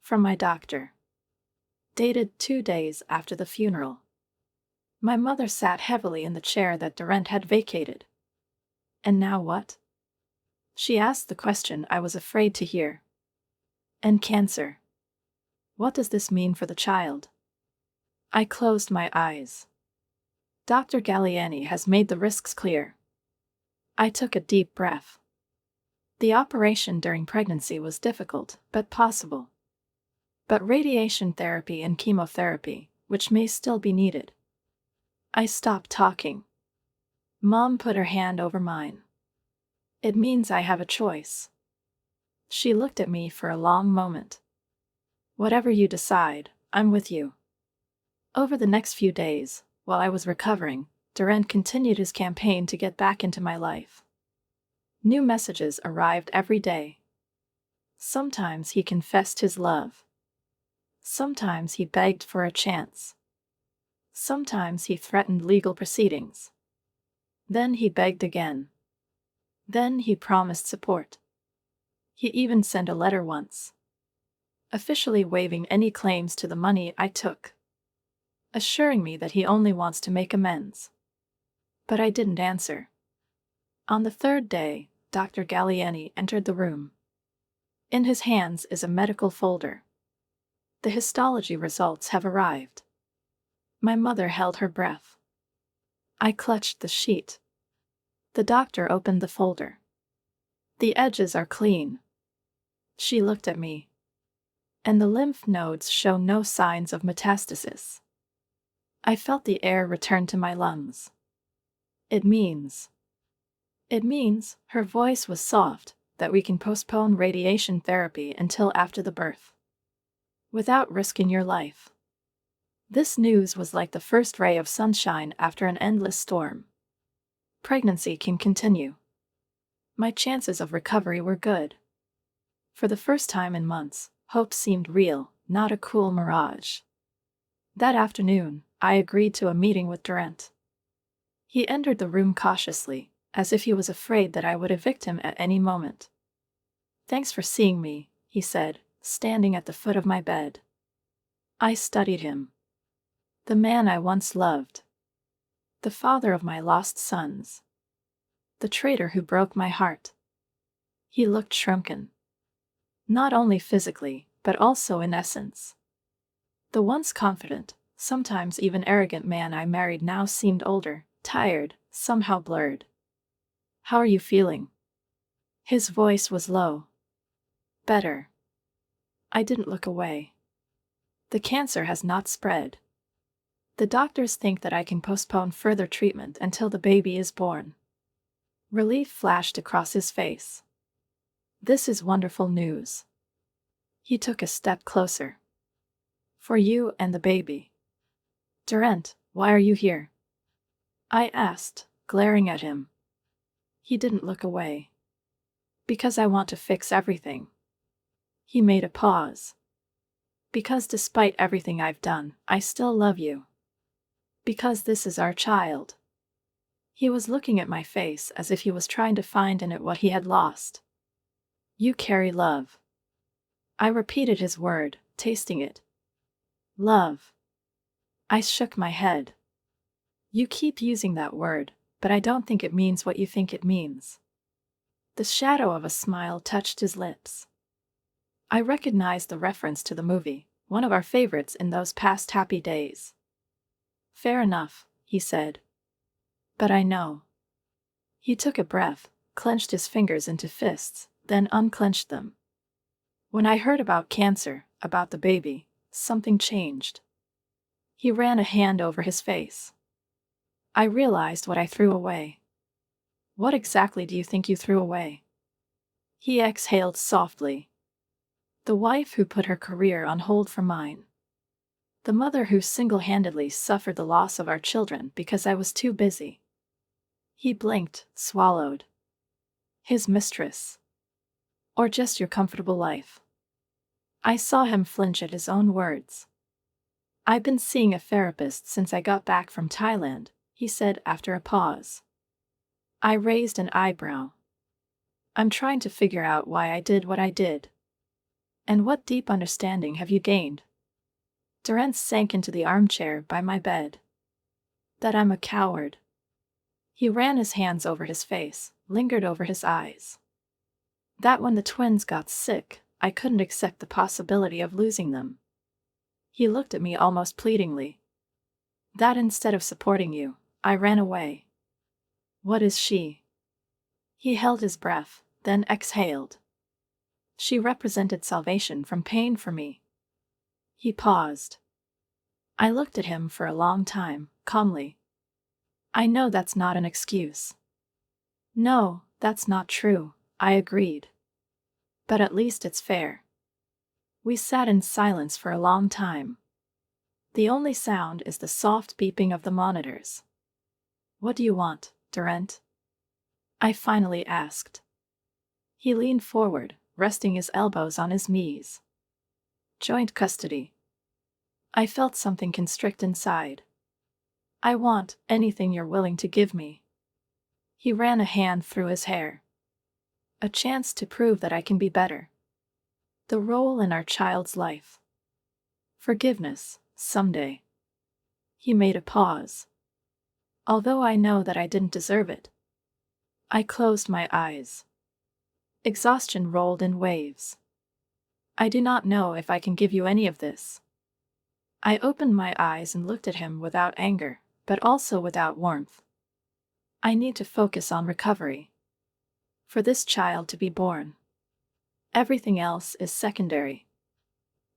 From my doctor. Dated 2 days after the funeral. My mother sat heavily in the chair that Durant had vacated. And now what? She asked the question I was afraid to hear. And cancer. What does this mean for the child? I closed my eyes. Dr. Galliani has made the risks clear. I took a deep breath. The operation during pregnancy was difficult, but possible. But radiation therapy and chemotherapy, which may still be needed. I stopped talking. Mom put her hand over mine. It means I have a choice. She looked at me for a long moment. Whatever you decide, I'm with you. Over the next few days, while I was recovering, Durant continued his campaign to get back into my life. New messages arrived every day. Sometimes he confessed his love. Sometimes he begged for a chance. Sometimes he threatened legal proceedings. Then he begged again. Then he promised support. He even sent a letter once, officially waiving any claims to the money I took, assuring me that he only wants to make amends. But I didn't answer. On the 3rd day, Dr. Galliani entered the room. In his hands is a medical folder. The histology results have arrived. My mother held her breath. I clutched the sheet. The doctor opened the folder. The edges are clean. She looked at me. And the lymph nodes show no signs of metastasis. I felt the air return to my lungs. It means, her voice was soft, that we can postpone radiation therapy until after the birth. Without risking your life. This news was like the first ray of sunshine after an endless storm. Pregnancy can continue. My chances of recovery were good. For the first time in months, hope seemed real, not a cool mirage. That afternoon, I agreed to a meeting with Durant. He entered the room cautiously, as if he was afraid that I would evict him at any moment. "Thanks for seeing me," he said, standing at the foot of my bed. I studied him. The man I once loved. The father of my lost sons. The traitor who broke my heart. He looked shrunken. Not only physically, but also in essence. The once confident, sometimes even arrogant man I married now seemed older, tired, somehow blurred. "How are you feeling?" His voice was low. "Better." I didn't look away. "The cancer has not spread. The doctors think that I can postpone further treatment until the baby is born." Relief flashed across his face. "This is wonderful news." He took a step closer. "For you and the baby." "Durant, why are you here?" I asked, glaring at him. He didn't look away. "Because I want to fix everything." He made a pause. "Because despite everything I've done, I still love you. Because this is our child." He was looking at my face as if he was trying to find in it what he had lost. "You carry love." I repeated his word, tasting it. "Love." I shook my head. "You keep using that word, but I don't think it means what you think it means." The shadow of a smile touched his lips. I recognized the reference to the movie, one of our favorites in those past happy days. "Fair enough," he said. "But I know." He took a breath, clenched his fingers into fists, then unclenched them. "When I heard about cancer, about the baby, something changed." He ran a hand over his face. I realized what I threw away. What exactly do you think you threw away? He exhaled softly. The wife who put her career on hold for mine. The mother who single-handedly suffered the loss of our children because I was too busy. He blinked, swallowed. His mistress. Or just your comfortable life. I saw him flinch at his own words. I've been seeing a therapist since I got back from Thailand, he said after a pause. I raised an eyebrow. I'm trying to figure out why I did what I did. And what deep understanding have you gained? Durant sank into the armchair by my bed. That I'm a coward. He ran his hands over his face, lingered over his eyes. That when the twins got sick, I couldn't accept the possibility of losing them. He looked at me almost pleadingly. That instead of supporting you, I ran away. What is she? He held his breath, then exhaled. She represented salvation from pain for me. He paused. I looked at him for a long time, calmly. I know that's not an excuse. No, that's not true, I agreed. But at least it's fair. We sat in silence for a long time. The only sound is the soft beeping of the monitors. What do you want, Durant? I finally asked. He leaned forward, resting his elbows on his knees. Joint custody. I felt something constrict inside. I want anything you're willing to give me. He ran a hand through his hair. A chance to prove that I can be better. The role in our child's life. Forgiveness, someday. He made a pause. Although I know that I didn't deserve it. I closed my eyes. Exhaustion rolled in waves. I do not know if I can give you any of this. I opened my eyes and looked at him without anger, but also without warmth. I need to focus on recovery. For this child to be born. Everything else is secondary.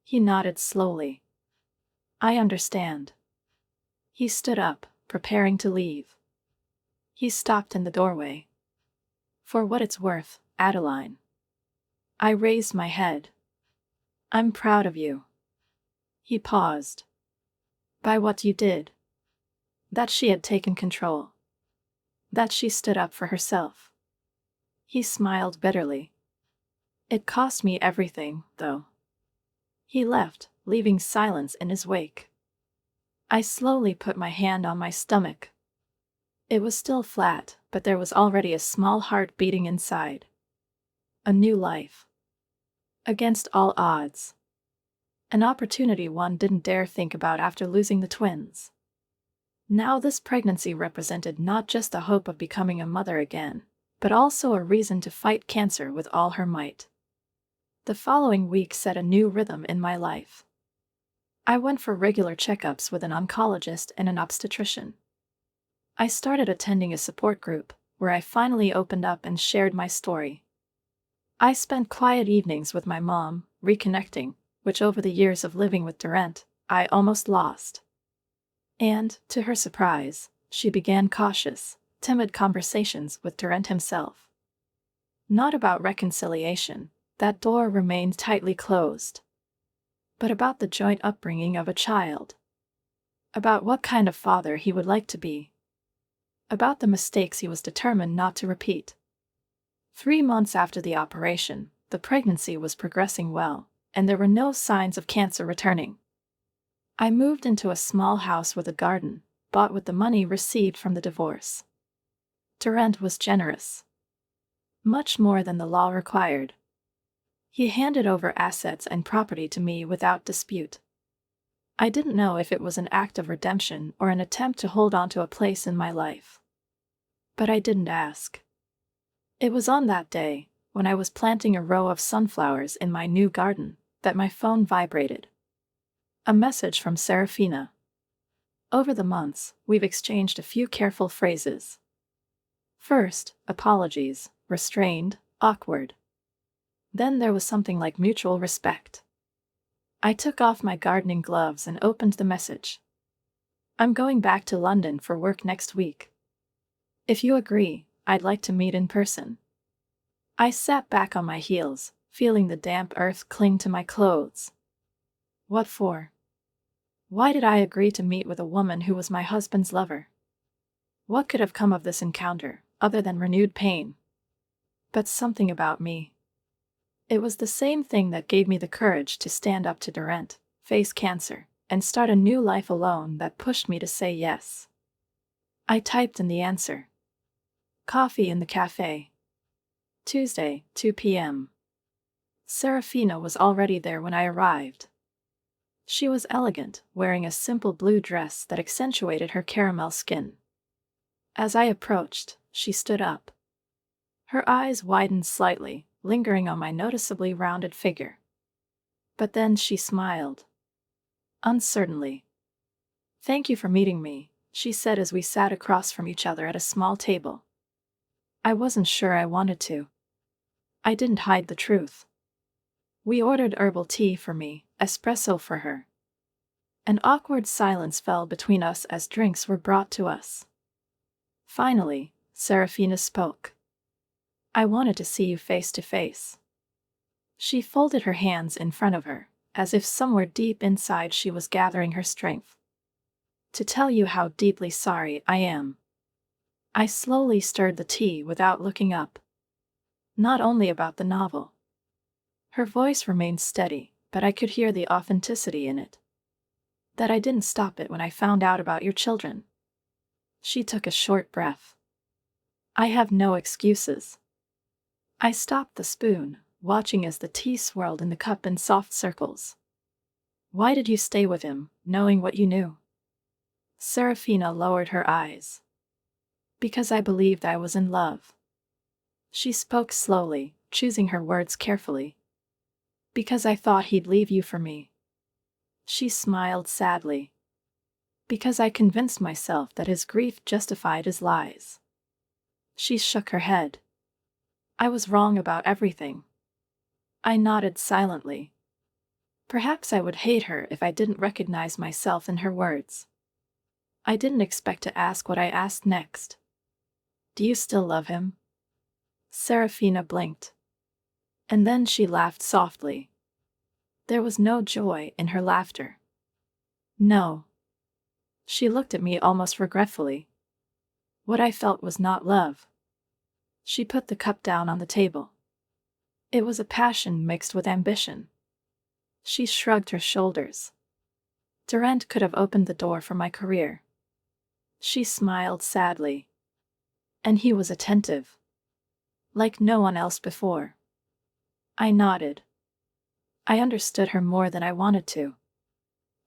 He nodded slowly. I understand. He stood up, preparing to leave. He stopped in the doorway. For what it's worth, Adeline. I raised my head. I'm proud of you. He paused. By what you did. That she had taken control. That she stood up for herself. He smiled bitterly. It cost me everything, though. He left, leaving silence in his wake. I slowly put my hand on my stomach. It was still flat, but there was already a small heart beating inside. A new life. Against all odds. An opportunity one didn't dare think about after losing the twins. Now this pregnancy represented not just the hope of becoming a mother again, but also a reason to fight cancer with all her might. The following week set a new rhythm in my life. I went for regular checkups with an oncologist and an obstetrician. I started attending a support group, where I finally opened up and shared my story. I spent quiet evenings with my mom, reconnecting, which over the years of living with Durant, I almost lost. And, to her surprise, she began cautious, timid conversations with Durant himself. Not about reconciliation, that door remained tightly closed. But about the joint upbringing of a child. About what kind of father he would like to be. About the mistakes he was determined not to repeat. 3 months after the operation, the pregnancy was progressing well, and there were no signs of cancer returning. I moved into a small house with a garden, bought with the money received from the divorce. Durant was generous. Much more than the law required. He handed over assets and property to me without dispute. I didn't know if it was an act of redemption or an attempt to hold on to a place in my life. But I didn't ask. It was on that day, when I was planting a row of sunflowers in my new garden, that my phone vibrated. A message from Serafina. Over the months, we've exchanged a few careful phrases. First, apologies, restrained, awkward. Then there was something like mutual respect. I took off my gardening gloves and opened the message. I'm going back to London for work next week. If you agree, I'd like to meet in person. I sat back on my heels, feeling the damp earth cling to my clothes. What for? Why did I agree to meet with a woman who was my husband's lover? What could have come of this encounter, other than renewed pain? But something about me. It was the same thing that gave me the courage to stand up to Durant, face cancer, and start a new life alone that pushed me to say yes. I typed in the answer. Coffee in the cafe. Tuesday, 2 p.m. Serafina was already there when I arrived. She was elegant, wearing a simple blue dress that accentuated her caramel skin. As I approached, she stood up. Her eyes widened slightly, lingering on my noticeably rounded figure. But then she smiled. Uncertainly. "Thank you for meeting me," she said as we sat across from each other at a small table. I wasn't sure I wanted to. I didn't hide the truth. We ordered herbal tea for me, espresso for her. An awkward silence fell between us as drinks were brought to us. Finally, Serafina spoke. "I wanted to see you face to face." She folded her hands in front of her, as if somewhere deep inside she was gathering her strength. "To tell you how deeply sorry I am." I slowly stirred the tea without looking up. "Not only about the novel." Her voice remained steady, but I could hear the authenticity in it. "That I didn't stop it when I found out about your children." She took a short breath. "I have no excuses." I stopped the spoon, watching as the tea swirled in the cup in soft circles. "Why did you stay with him, knowing what you knew?" Serafina lowered her eyes. "Because I believed I was in love." She spoke slowly, choosing her words carefully. "Because I thought he'd leave you for me." She smiled sadly. "Because I convinced myself that his grief justified his lies." She shook her head. "I was wrong about everything." I nodded silently. Perhaps I would hate her if I didn't recognize myself in her words. I didn't expect to ask what I asked next. "Do you still love him?" Serafina blinked. And then she laughed softly. There was no joy in her laughter. "No." She looked at me almost regretfully. What I felt was not love. She put the cup down on the table. It was a passion mixed with ambition. She shrugged her shoulders. Durant could have opened the door for my career. She smiled sadly. And he was attentive. Like no one else before. I nodded. I understood her more than I wanted to.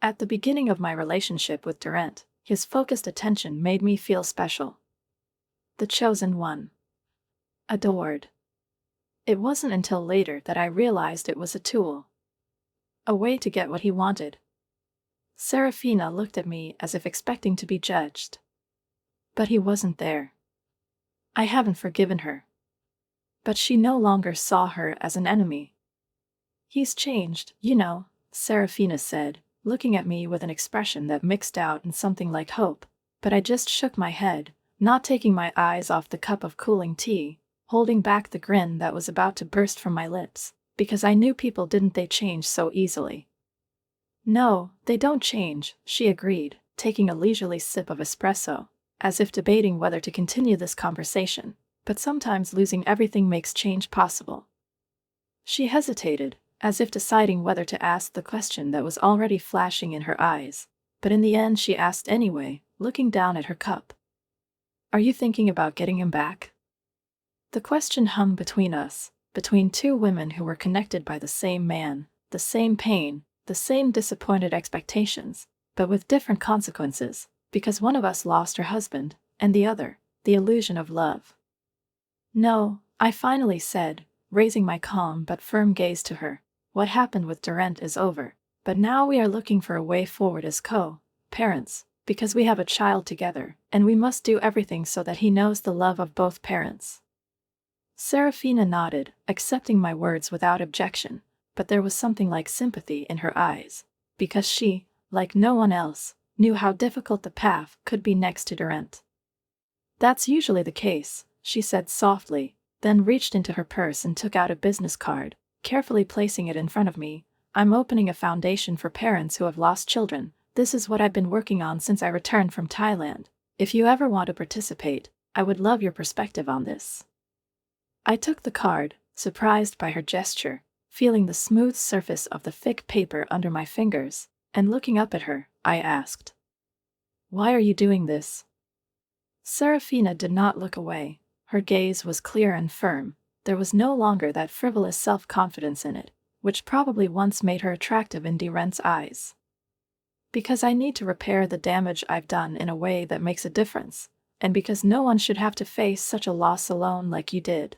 At the beginning of my relationship with Durant, his focused attention made me feel special. The chosen one. Adored. It wasn't until later that I realized it was a tool. A way to get what he wanted. Serafina looked at me as if expecting to be judged. But he wasn't there. I haven't forgiven her. But she no longer saw her as an enemy. "He's changed, you know," Serafina said, looking at me with an expression that mixed out in something like hope, but I just shook my head, not taking my eyes off the cup of cooling tea, holding back the grin that was about to burst from my lips, because I knew people didn't they change so easily. "No, they don't change," she agreed, taking a leisurely sip of espresso, as if debating whether to continue this conversation, "but sometimes losing everything makes change possible." She hesitated, as if deciding whether to ask the question that was already flashing in her eyes, but in the end she asked anyway, looking down at her cup. "Are you thinking about getting him back?" The question hung between us, between two women who were connected by the same man, the same pain, the same disappointed expectations, but with different consequences, because one of us lost her husband, and the other, the illusion of love. "No," I finally said, raising my calm but firm gaze to her. "What happened with Durant is over, but now we are looking for a way forward as co-parents, because we have a child together, and we must do everything so that he knows the love of both parents." Serafina nodded, accepting my words without objection, but there was something like sympathy in her eyes, because she, like no one else, knew how difficult the path could be next to Durant. "That's usually the case," she said softly, then reached into her purse and took out a business card, carefully placing it in front of me. I'm opening a foundation for parents who have lost children. This is what I've been working on since I returned from Thailand. If you ever want to participate, I would love your perspective on this. I took the card, surprised by her gesture, feeling the smooth surface of the thick paper under my fingers, and looking up at her, I asked, "Why are you doing this?" Serafina did not look away. Her gaze was clear and firm. There was no longer that frivolous self-confidence in it, which probably once made her attractive in Durant's eyes. "Because I need to repair the damage I've done in a way that makes a difference, and because no one should have to face such a loss alone like you did."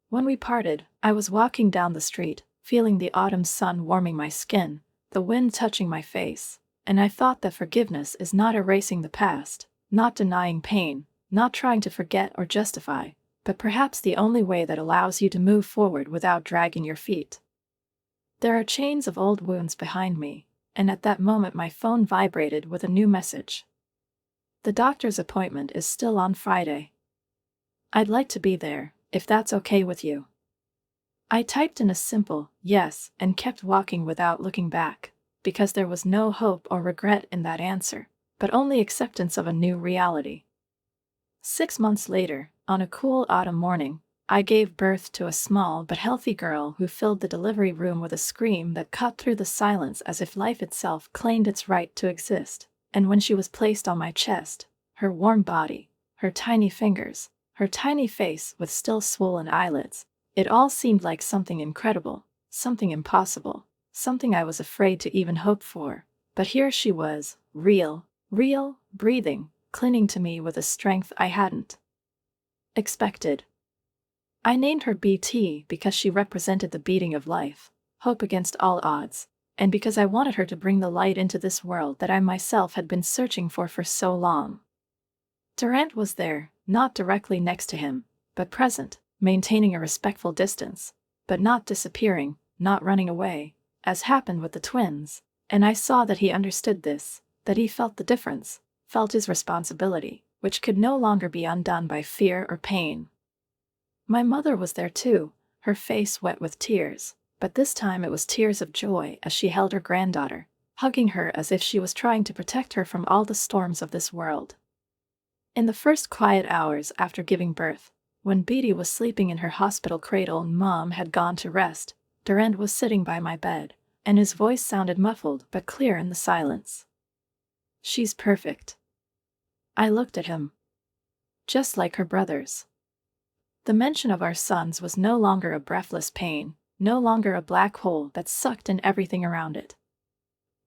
When we parted, I was walking down the street, feeling the autumn sun warming my skin, the wind touching my face, and I thought that forgiveness is not erasing the past, not denying pain, not trying to forget or justify, but perhaps the only way that allows you to move forward without dragging your feet. There are chains of old wounds behind me, and at that moment my phone vibrated with a new message. "The doctor's appointment is still on Friday. I'd like to be there, if that's okay with you." I typed in a simple yes and kept walking without looking back, because there was no hope or regret in that answer, but only acceptance of a new reality. 6 months later, on a cool autumn morning, I gave birth to a small but healthy girl who filled the delivery room with a scream that cut through the silence as if life itself claimed its right to exist. And when she was placed on my chest, her warm body, her tiny fingers, her tiny face with still swollen eyelids, it all seemed like something incredible, something impossible, something I was afraid to even hope for. But here she was, real, breathing, clinging to me with a strength I hadn't expected. I named her BT because she represented the beating of life, hope against all odds, and because I wanted her to bring the light into this world that I myself had been searching for so long. Durant was there, not directly next to him, but present, maintaining a respectful distance, but not disappearing, not running away, as happened with the twins, and I saw that he understood this, that he felt the difference, felt his responsibility, which could no longer be undone by fear or pain. My mother was there too, her face wet with tears, but this time it was tears of joy as she held her granddaughter, hugging her as if she was trying to protect her from all the storms of this world. In the first quiet hours after giving birth, when Beatty was sleeping in her hospital cradle and Mom had gone to rest, Durant was sitting by my bed, and his voice sounded muffled but clear in the silence. "She's perfect." I looked at him. Just like her brothers. The mention of our sons was no longer a breathless pain, no longer a black hole that sucked in everything around it.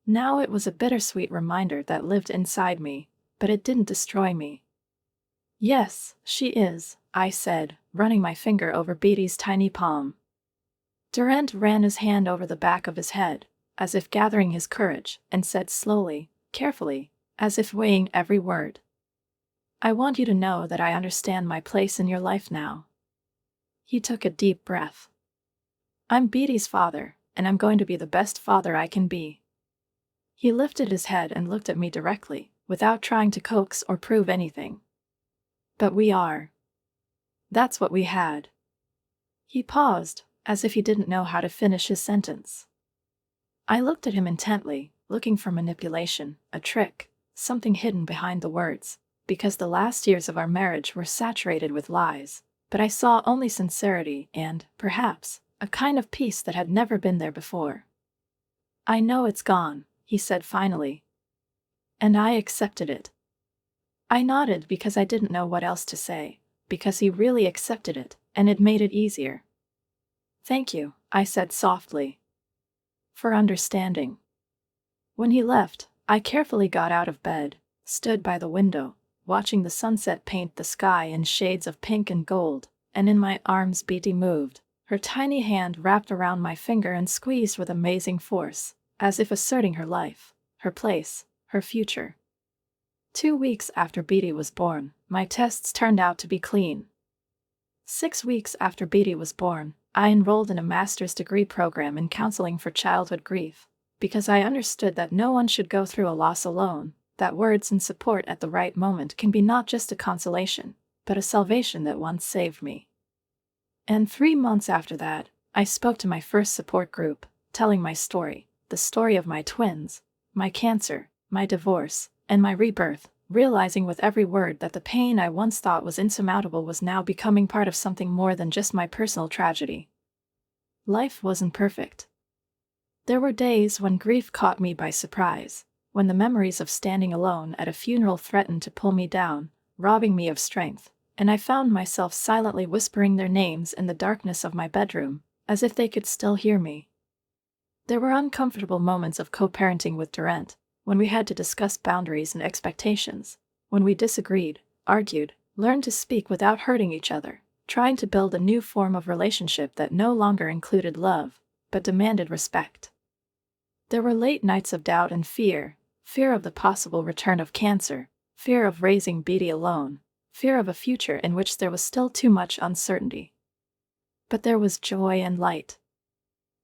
Now it was a bittersweet reminder that lived inside me, but it didn't destroy me. "Yes, she is," I said, running my finger over Beatty's tiny palm. Durant ran his hand over the back of his head, as if gathering his courage, and said slowly, carefully, as if weighing every word, "I want you to know that I understand my place in your life now." He took a deep breath. "I'm Beatty's father, and I'm going to be the best father I can be." He lifted his head and looked at me directly, without trying to coax or prove anything. "But we are. That's what we had." He paused, as if he didn't know how to finish his sentence. I looked at him intently, looking for manipulation, a trick, something hidden behind the words, because the last years of our marriage were saturated with lies, but I saw only sincerity and, perhaps, a kind of peace that had never been there before. "I know it's gone," he said finally. "And I accepted it." I nodded because I didn't know what else to say, because he really accepted it, and it made it easier. "Thank you," I said softly, "for understanding." When he left, I carefully got out of bed, stood by the window, watching the sunset paint the sky in shades of pink and gold, and in my arms Beatty moved, her tiny hand wrapped around my finger and squeezed with amazing force, as if asserting her life, her place, her future. 2 weeks after Beatty was born, my tests turned out to be clean. 6 weeks after Beatty was born, I enrolled in a master's degree program in counseling for childhood grief, because I understood that no one should go through a loss alone, that words and support at the right moment can be not just a consolation, but a salvation that once saved me. And 3 months after that, I spoke to my first support group, telling my story, the story of my twins, my cancer, my divorce, and my rebirth, realizing with every word that the pain I once thought was insurmountable was now becoming part of something more than just my personal tragedy. Life wasn't perfect. There were days when grief caught me by surprise, when the memories of standing alone at a funeral threatened to pull me down, robbing me of strength, and I found myself silently whispering their names in the darkness of my bedroom, as if they could still hear me. There were uncomfortable moments of co-parenting with Durant, when we had to discuss boundaries and expectations, when we disagreed, argued, learned to speak without hurting each other, trying to build a new form of relationship that no longer included love, but demanded respect. There were late nights of doubt and fear of the possible return of cancer, fear of raising Beatty alone, fear of a future in which there was still too much uncertainty. But there was joy and light.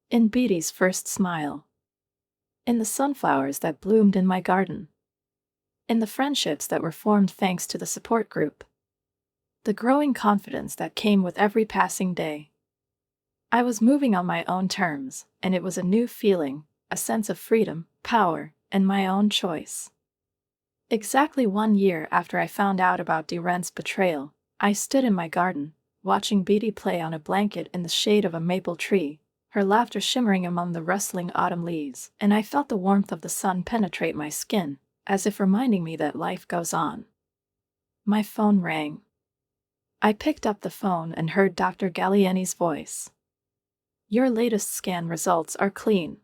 In Beatty's first smile. In the sunflowers that bloomed in my garden. In the friendships that were formed thanks to the support group. The growing confidence that came with every passing day. I was moving on my own terms, and it was a new feeling, a sense of freedom, power, and my own choice. Exactly 1 year after I found out about Durant's betrayal, I stood in my garden, watching Beatty play on a blanket in the shade of a maple tree, her laughter shimmering among the rustling autumn leaves, and I felt the warmth of the sun penetrate my skin, as if reminding me that life goes on. My phone rang. I picked up the phone and heard Dr. Gallieni's voice. "Your latest scan results are clean."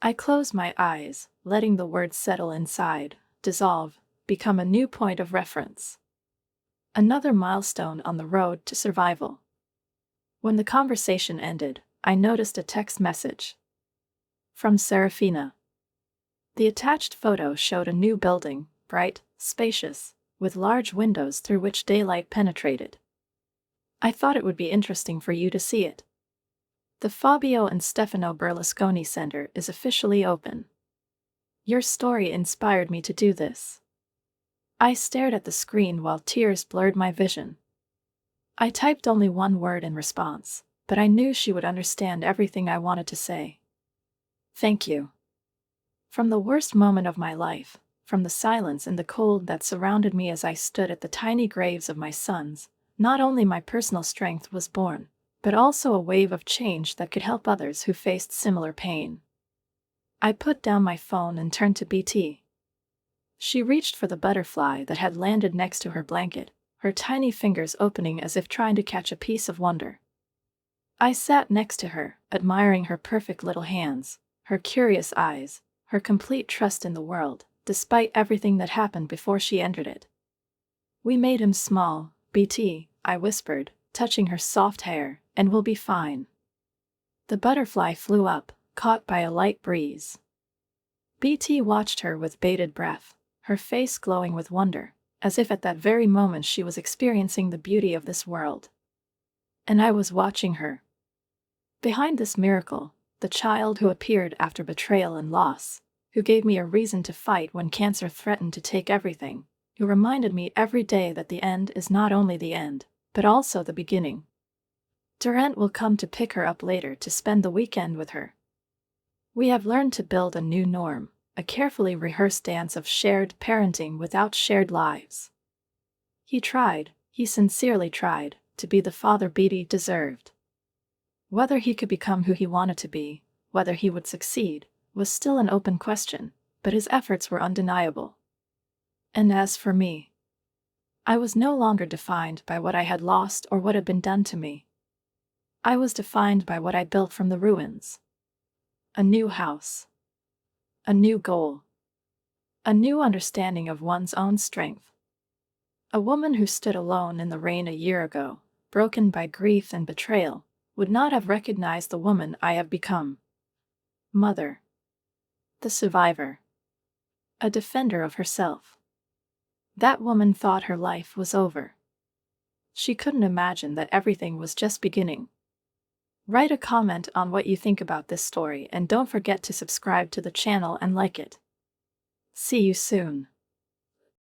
I closed my eyes, letting the words settle inside, dissolve, become a new point of reference. Another milestone on the road to survival. When the conversation ended, I noticed a text message. From Serafina. The attached photo showed a new building, bright, spacious, with large windows through which daylight penetrated. "I thought it would be interesting for you to see it. The Fabio and Stefano Berlusconi Center is officially open. Your story inspired me to do this." I stared at the screen while tears blurred my vision. I typed only one word in response, but I knew she would understand everything I wanted to say. "Thank you." From the worst moment of my life, from the silence and the cold that surrounded me as I stood at the tiny graves of my sons, not only my personal strength was born, but also a wave of change that could help others who faced similar pain. I put down my phone and turned to BT. She reached for the butterfly that had landed next to her blanket, her tiny fingers opening as if trying to catch a piece of wonder. I sat next to her, admiring her perfect little hands, her curious eyes, her complete trust in the world, despite everything that happened before she entered it. "We made him small, BT," I whispered, touching her soft hair, "and we'll be fine." The butterfly flew up, caught by a light breeze. BT watched her with bated breath, her face glowing with wonder, as if at that very moment she was experiencing the beauty of this world. And I was watching her. Behind this miracle, the child who appeared after betrayal and loss, who gave me a reason to fight when cancer threatened to take everything, who reminded me every day that the end is not only the end, but also the beginning. Durant will come to pick her up later to spend the weekend with her. We have learned to build a new norm, a carefully rehearsed dance of shared parenting without shared lives. He sincerely tried, to be the father Beatty deserved. Whether he could become who he wanted to be, whether he would succeed, was still an open question, but his efforts were undeniable. And as for me, I was no longer defined by what I had lost or what had been done to me. I was defined by what I built from the ruins. A new house. A new goal. A new understanding of one's own strength. A woman who stood alone in the rain a year ago, broken by grief and betrayal, would not have recognized the woman I have become. Mother. The survivor. A defender of herself. That woman thought her life was over. She couldn't imagine that everything was just beginning. Write a comment on what you think about this story and don't forget to subscribe to the channel and like it. See you soon.